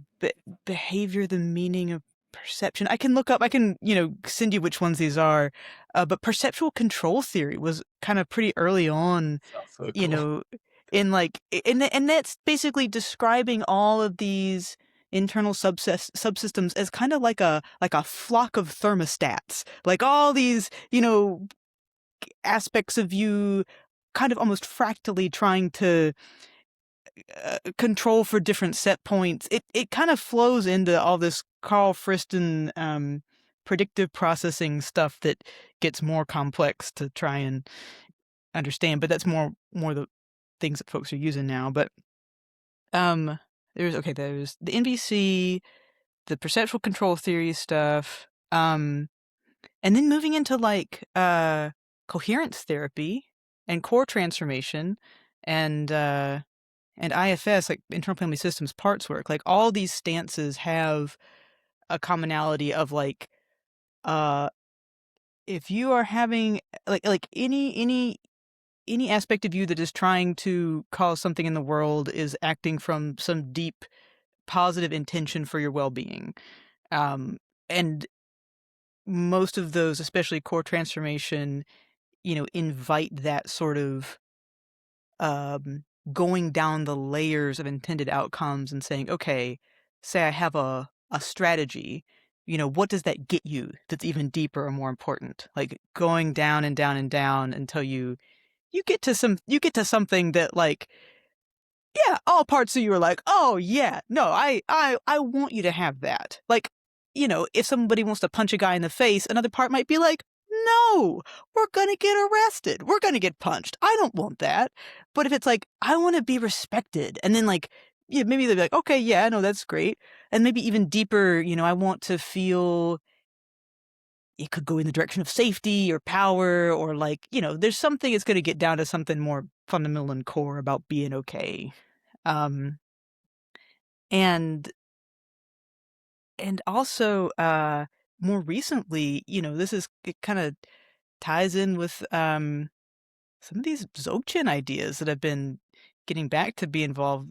behavior, the meaning of perception. I can look up, I can, send you which ones these are. But perceptual control theory was kind of pretty early on, Sounds so you cool. know, in like, and that's basically describing all of these internal subsystems as kind of like a flock of thermostats, like all these, aspects of you kind of almost fractally trying to control for different set points. It kind of flows into all this Carl Friston predictive processing stuff that gets more complex to try and understand, but that's more the things that folks are using now. But um there's the NVC, the perceptual control theory stuff, and then moving into like coherence therapy and core transformation and IFS, like internal family systems parts work. Like all these stances have a commonality of like uh if you are having like any aspect of you that is trying to cause something in the world is acting from some deep positive intention for your well-being. And most of those, especially core transformation, invite that sort of um, going down the layers of intended outcomes and saying, okay, say I have a strategy, what does that get you that's even deeper or more important? Like going down and down and down until you get to something that like, yeah, all parts of you are like, oh yeah, no, I want you to have that. Like, if somebody wants to punch a guy in the face, another part might be like, no, we're gonna get arrested. We're gonna get punched. I don't want that. But if it's like, I want to be respected, and then like, yeah, maybe they'll be like, okay, yeah, no, that's great. And maybe even deeper, I want to feel it could go in the direction of safety or power or like, there's something it's gonna get down to something more fundamental and core about being okay. Um, and also, more recently, this is it kinda ties in with, some of these Dzogchen ideas that have been getting back to be involved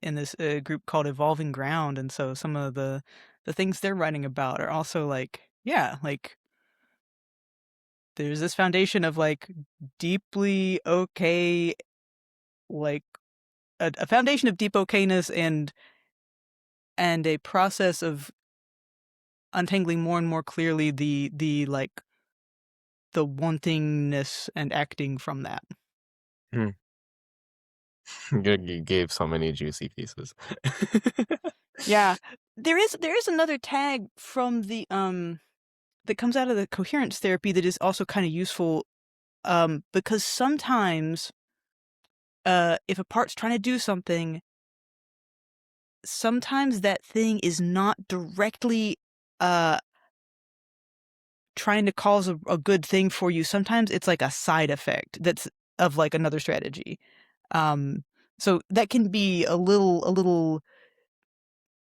in this, group called Evolving Ground, and so some of the things they're writing about are also like, yeah, like, there's this foundation of, like, deeply okay, like a foundation of deep okayness and a process of untangling more and more clearly the like the wantingness and acting from that. Hmm. You gave so many juicy pieces. Yeah. There is another tag from the that comes out of the coherence therapy that is also kind of useful, because sometimes if a part's trying to do something, sometimes that thing is not directly uh trying to cause a good thing for you. Sometimes it's like a side effect that's of like another strategy. Um, so that can be a little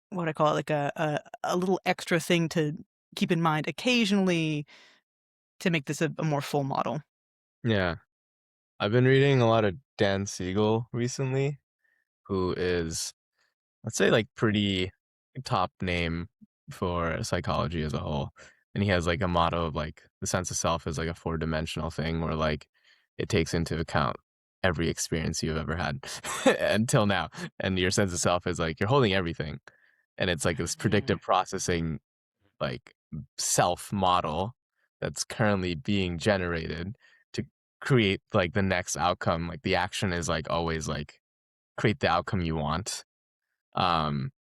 what I call it, like a little extra thing to keep in mind occasionally to make this a more full model. Yeah. I've been reading a lot of Dan Siegel recently, who is, let's say, like pretty top name for psychology as a whole. And he has like a motto of like the sense of self is like a four-dimensional thing where like it takes into account every experience you've ever had until now. And your sense of self is like you're holding everything. And it's like this Mm. predictive processing like self model that's currently being generated to create like the next outcome. Like the action is like always like create the outcome you want. Um,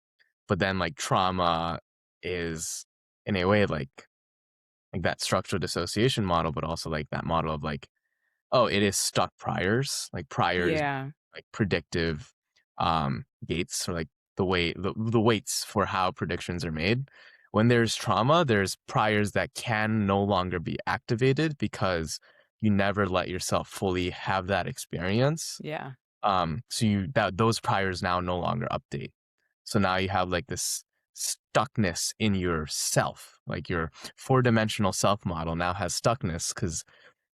but then like trauma is in a way like that structural dissociation model, but also like that model of like, oh, it is stuck priors, like priors, Yeah. like predictive gates or like the weights for how predictions are made. When there's trauma, there's priors that can no longer be activated because you never let yourself fully have that experience. Yeah. So you that those priors now no longer update. So now you have like this stuckness in yourself, like your four-dimensional self model now has stuckness because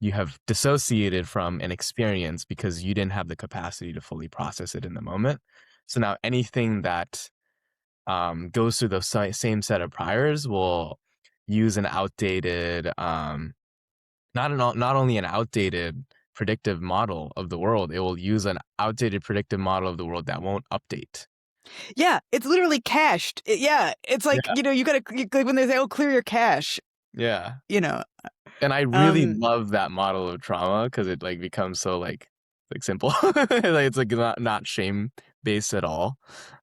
you have dissociated from an experience because you didn't have the capacity to fully process it in the moment. So now anything that goes through those same set of priors will use an outdated not only an outdated predictive model of the world, it will use an outdated predictive model of the world that won't update. Yeah, it's literally cached. Yeah, it's like, Yeah. you gotta like when they say, "Oh, clear your cache," Yeah. you know. And I really Um, love that model of trauma because it like becomes so like simple. Like it's like not shame based at all.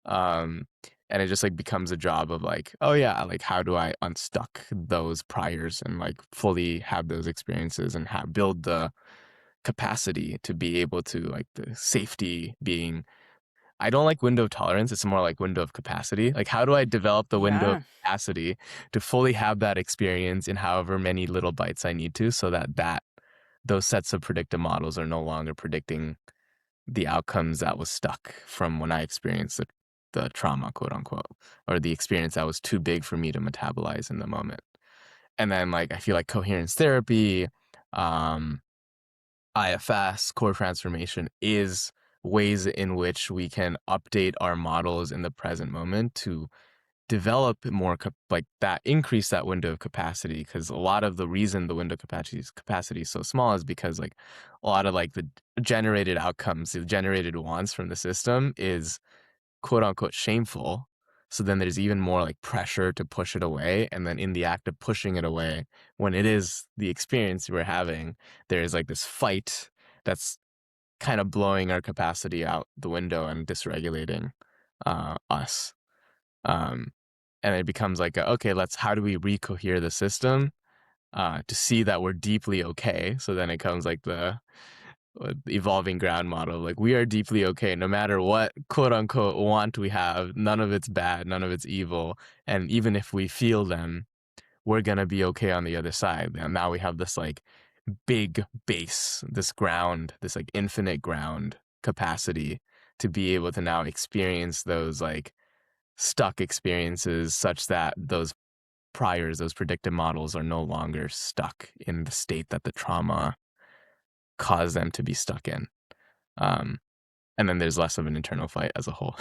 Um and it just like becomes a job of like, oh yeah, like how do I unstuck those priors and like fully have those experiences and have build the capacity to be able to like the safety being I don't like window of tolerance. It's more like window of capacity. Like, how do I develop the window of yeah. capacity to fully have that experience in however many little bites I need to, so that those sets of predictive models are no longer predicting the outcomes that was stuck from when I experienced the trauma, quote unquote, or the experience that was too big for me to metabolize in the moment. And then, like, I feel like coherence therapy, um, IFS, core transformation, is ways in which we can update our models in the present moment to develop more like that, increase that window of capacity. Because a lot of the reason the window capacity is so small is because like a lot of like the generated outcomes, the generated wants from the system is quote unquote shameful. So then there's even more like pressure to push it away. And then in the act of pushing it away, when it is the experience we're having, there's like this fight that's kind of blowing our capacity out the window and dysregulating us. Um, and it becomes like, okay, how do we recohere the system to see that we're deeply okay? So then it comes like the evolving ground model, like we are deeply okay no matter what quote unquote want we have, none of it's bad, none of it's evil, and even if we feel them, we're gonna be okay on the other side. And now we have this like big base, this ground, this like infinite ground capacity to be able to now experience those like stuck experiences such that those priors, those predictive models are no longer stuck in the state that the trauma caused them to be stuck in. Um, and then there's less of an internal fight as a whole.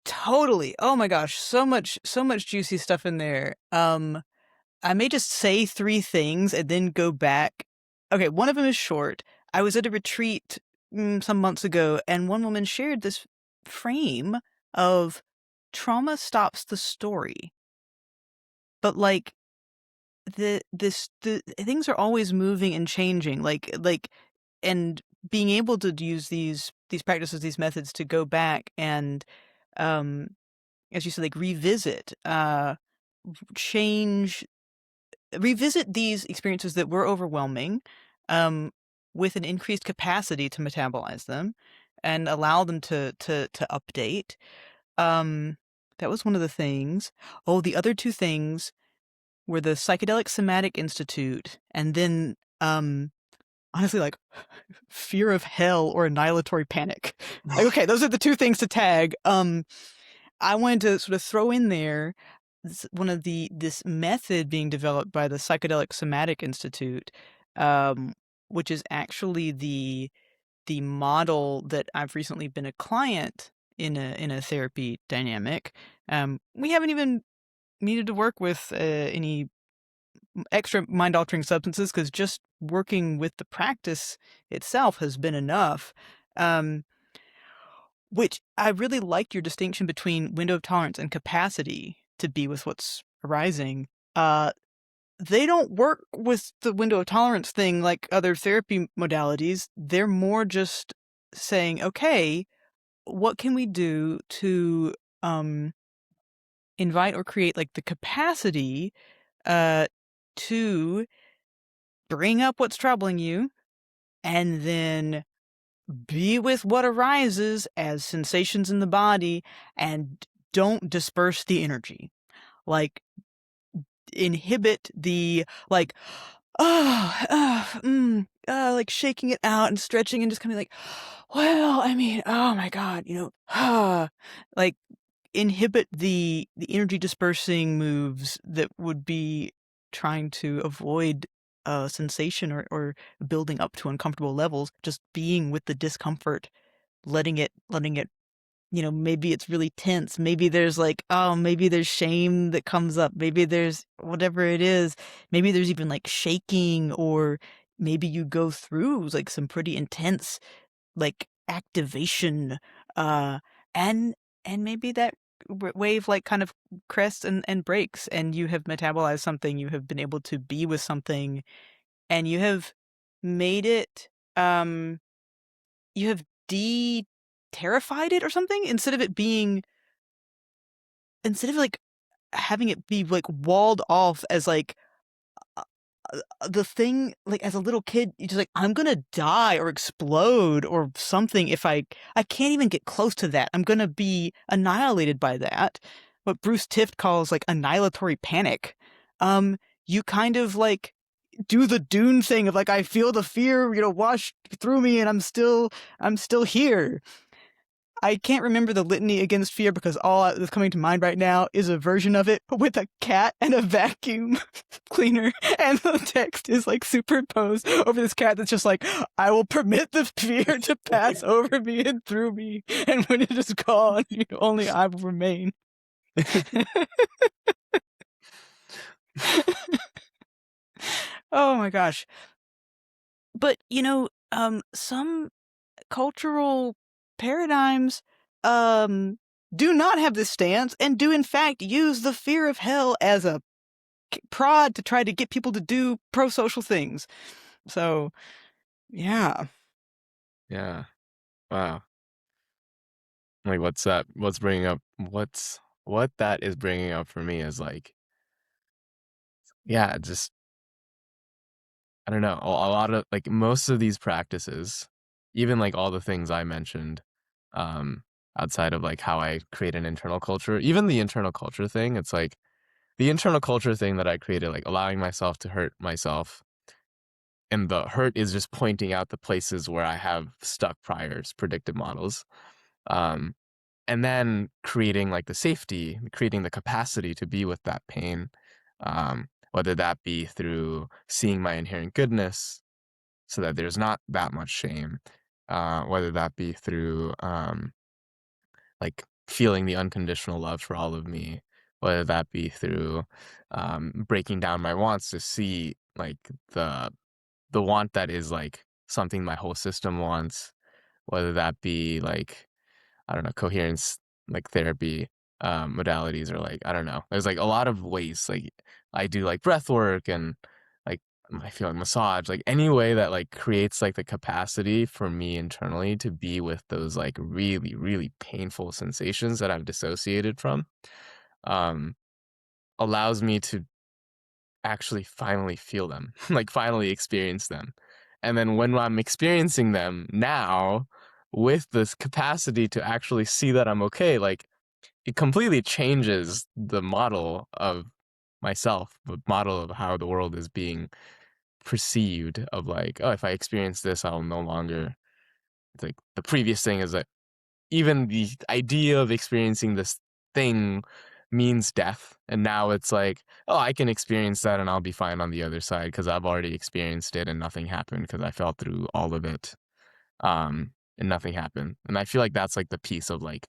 Totally. Oh my gosh, so much juicy stuff in there. I may just say 3 things and then go back. Okay, one of them is short. I was at a retreat some months ago, and one woman shared this frame of trauma stops the story, but like the things are always moving and changing, and being able to use these practices, these methods to go back and, um, as you said, like revisit, change, revisit these experiences that were overwhelming, um, with an increased capacity to metabolize them and allow them to update. Um, that was one of the things. Oh, the other two things were the Psychedelic Somatic Institute and then, honestly, like, fear of hell or annihilatory panic. Like, okay, those are the two things to tag. I wanted to sort of throw in there one of this method being developed by the Psychedelic Somatic Institute, um, which is actually the model that I've recently been a client in a therapy dynamic. We haven't even needed to work with any extra mind altering substances because just working with the practice itself has been enough. Um, which I really like your distinction between window of tolerance and capacity to be with what's arising. Uh, they don't work with the window of tolerance thing like other therapy modalities. They're more just saying, okay, what can we do to um, invite or create like the capacity uh, to bring up what's troubling you and then be with what arises as sensations in the body and don't disperse the energy. Like, inhibit the, like, like shaking it out and stretching and just kind of like, well, I mean, oh my God, like inhibit the energy dispersing moves that would be trying to avoid sensation or building up to uncomfortable levels, just being with the discomfort, letting it, maybe it's really tense. Maybe there's like, oh, maybe there's shame that comes up. Maybe there's whatever it is. Maybe there's even like shaking, or maybe you go through like some pretty intense like activation, uh, and maybe that wave like kind of crests and breaks, and you have metabolized something. You have been able to be with something, and you have made it. You have terrified it or something instead of like having it be like walled off as like the thing. Like as a little kid you're just like, I'm gonna die or explode or something if I can't even get close to that. I'm gonna be annihilated by that. What Bruce Tift calls like annihilatory panic. You kind of like do the Dune thing of like, I feel the fear, wash through me, and I'm still here. I can't remember the litany against fear because all that's coming to mind right now is a version of it with a cat and a vacuum cleaner, and the text is like superimposed over this cat that's just like, I will permit the fear to pass over me and through me, and when it is gone, only I will remain. Oh my gosh. But some cultural paradigms um do not have this stance and do in fact use the fear of hell as a prod to try to get people to do pro-social things. So yeah. Yeah. Wow. Like, what's that? What's bringing up? What that is bringing up for me is like, yeah, just I don't know. A lot of like most of these practices, even like all the things I mentioned, um, outside of like how I create an internal culture, even the internal culture thing, it's like the internal culture thing that I created, like allowing myself to hurt myself. And the hurt is just pointing out the places where I have stuck priors, predictive models. Um, and then creating like the safety, creating the capacity to be with that pain, whether that be through seeing my inherent goodness so that there's not that much shame, whether that be through like feeling the unconditional love for all of me, whether that be through breaking down my wants to see like the want that is like something my whole system wants, whether that be like, I don't know, coherence, like therapy, modalities, or like, I don't know. There's like a lot of ways. Like I do like breath work and like I feel like massage, like any way that like creates like the capacity for me internally to be with those like really, really painful sensations that I've dissociated from, um, allows me to actually finally feel them, like finally experience them. And then when I'm experiencing them now with this capacity to actually see that I'm okay, like it completely changes the model of myself, the model of how the world is being perceived of like, oh, if I experience this, I'll no longer, it's like the previous thing is that even the idea of experiencing this thing means death. And now it's like, oh, I can experience that and I'll be fine on the other side because I've already experienced it and nothing happened because I fell through all of it. And nothing happened. And I feel like that's like the piece of like,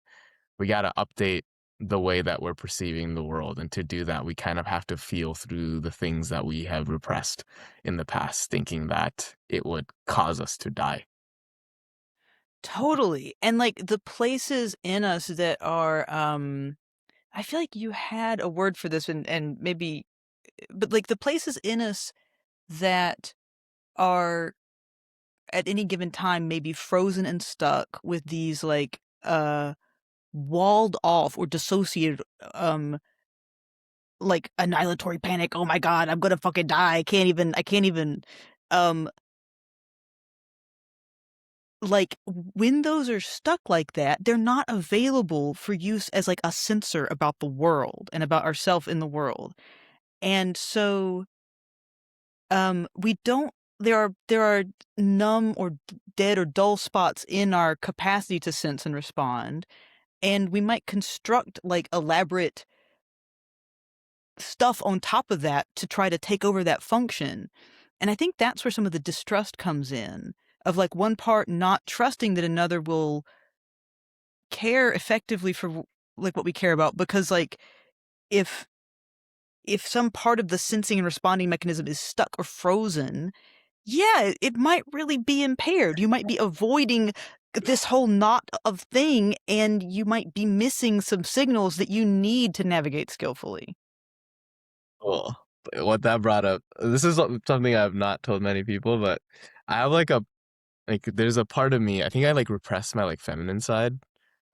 we got to update the way that we're perceiving the world. And to do that, we kind of have to feel through the things that we have repressed in the past, thinking that it would cause us to die. Totally. And like the places in us that are I feel like you had a word for this and maybe but like the places in us that are at any given time maybe frozen and stuck with these like walled off or dissociated like annihilatory panic, oh my god, I'm gonna fucking die, I can't even um like when those are stuck like that, they're not available for use as like a sensor about the world and about ourself in the world. And so we don't there are numb or dead or dull spots in our capacity to sense and respond, and we might construct like elaborate stuff on top of that to try to take over that function. And I think that's where some of the distrust comes in, of like one part not trusting that another will care effectively for like what we care about, because like if some part of the sensing and responding mechanism is stuck or frozen, yeah, it might really be impaired. You might be avoiding this whole knot of thing, and you might be missing some signals that you need to navigate skillfully. Cool. What that brought up, this is something I've not told many people, but I have like a, like there's a part of me, I think I like repressed my like feminine side,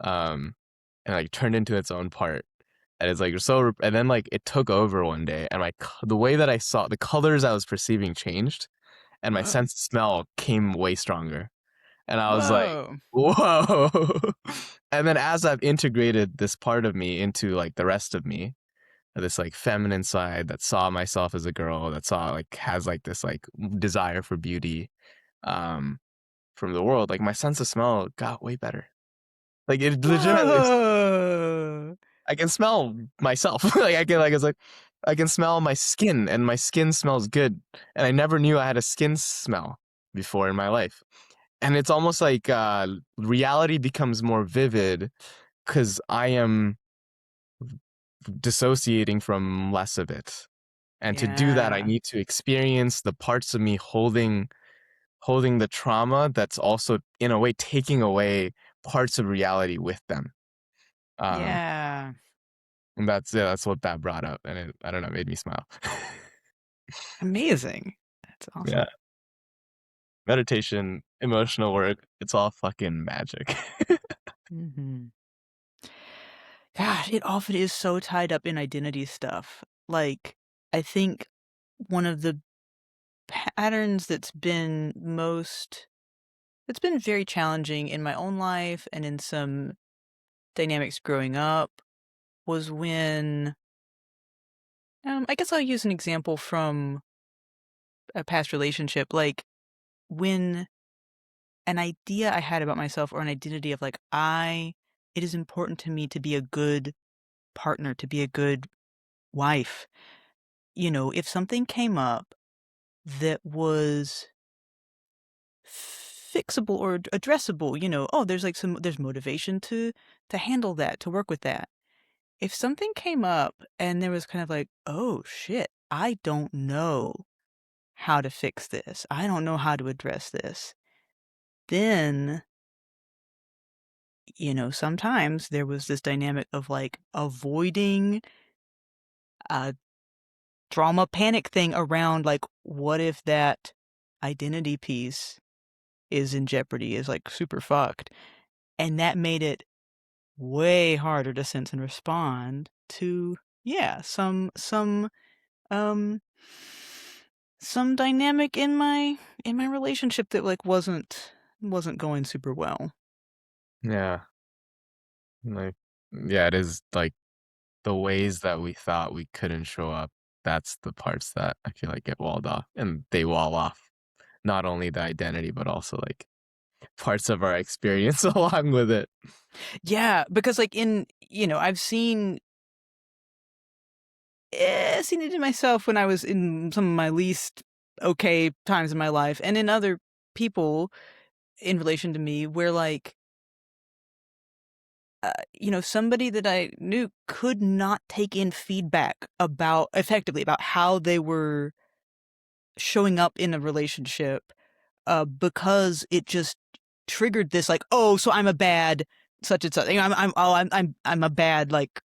um, and like turned into its own part. And it's like so, and then like it took over one day, and the way that I saw the colors I was perceiving changed, and my sense of smell came way stronger. And I was like, Whoa. whoa. And then as I've integrated this part of me into like the rest of me, this like feminine side that saw myself as a girl, that saw like has like this like desire for beauty, um, from the world, like my sense of smell got way better. Like it legitimately, Whoa. I can smell myself. Like I can, like it's like I can smell my skin, and my skin smells good. And I never knew I had a skin smell before in my life. And it's almost like reality becomes more vivid because I am dissociating from less of it. And to do that, I Yeah. need to experience the parts of me holding the trauma that's also in a way taking away parts of reality with them. Um, Yeah. and that's, yeah, that's what that brought up, and it, I don't know, made me smile. Amazing. That's Yeah, awesome. meditation, emotional work, it's all fucking magic. Mhm. Gosh, it often is so tied up in identity stuff. Like, I think one of the patterns that's been very challenging in my own life and in some dynamics growing up was when, I guess I'll use an example from a past relationship, like when an idea I had about myself or an identity of like, it is important to me to be a good partner, to be a good wife. You know, if something came up that was fixable or addressable, you know, oh, there's motivation to handle that, to work with that. If something came up and there was kind of like, oh shit, I don't know how to fix this. I don't know how to address this. Then sometimes there was this dynamic of, like, avoiding a drama panic thing around, like, what if that identity piece is in jeopardy, is, like, super fucked, and that made it way harder to sense and respond to, yeah, um some dynamic in my relationship that, like, wasn't going super well. Yeah. Like, yeah, it is like the ways that we thought we couldn't show up. That's the parts that I feel like get walled off, and they wall off not only the identity, but also like parts of our experience along with it. Yeah, because, like, I've seen it in myself when I was in some of my least okay times in my life, and in other people in relation to me where, like, somebody that I knew could not take in feedback about effectively about how they were showing up in a relationship, because it just triggered this, like, "Oh, so I'm a bad such and such. I'm a bad, like,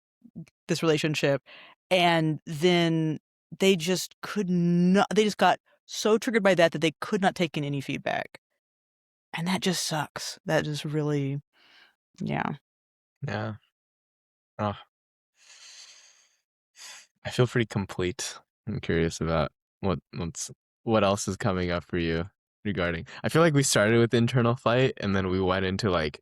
this relationship." And then they just got so triggered by that that they could not take in any feedback. And that just sucks. That just really, yeah. Yeah. Oh, I feel pretty complete. I'm curious about what else is coming up for you regarding. I feel like we started with internal fight and then we went into like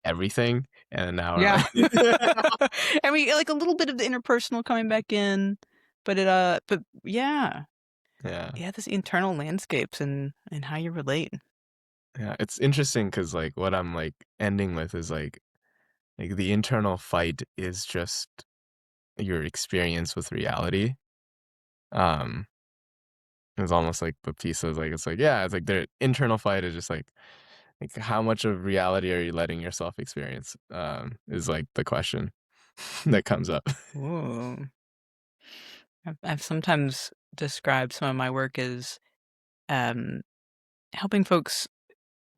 everything, and now we're Yeah. like, And we like a little bit of the interpersonal coming back in, but yeah. yeah, Yeah, this internal landscapes and how you relate. yeah. It's interesting because like what I'm like ending with is like the internal fight is just your experience with reality. Um, it's almost like the piece is like it's like yeah, it's like the internal fight is just like how much of reality are you letting yourself experience? Is like the question that comes up. Ooh. I've sometimes described some of my work as, um, helping folks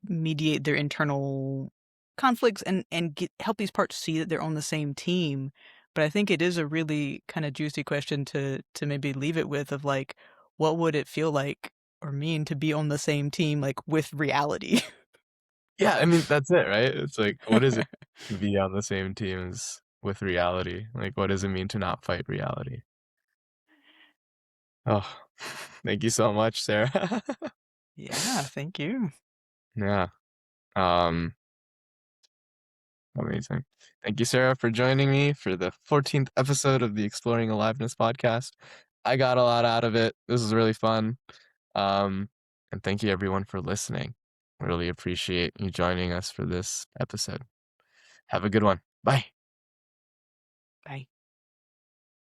mediate their internal conflicts and help these parts see that they're on the same team. But I think it is a really kind of juicy question to maybe leave it with of like, what would it feel like or mean to be on the same team like with reality? Yeah, I mean that's it, right? It's like what is it to be on the same team as with reality? Like what does it mean to not fight reality? Oh, thank you so much, Sarah. Yeah, thank you. Yeah. Um, Amazing. Thank you, Sarah, for joining me for the 14th episode of the Exploring Aliveness podcast. I got a lot out of it. This was really fun. Um, and thank you everyone for listening. Really appreciate you joining us for this episode. Have a good one. Bye. Bye.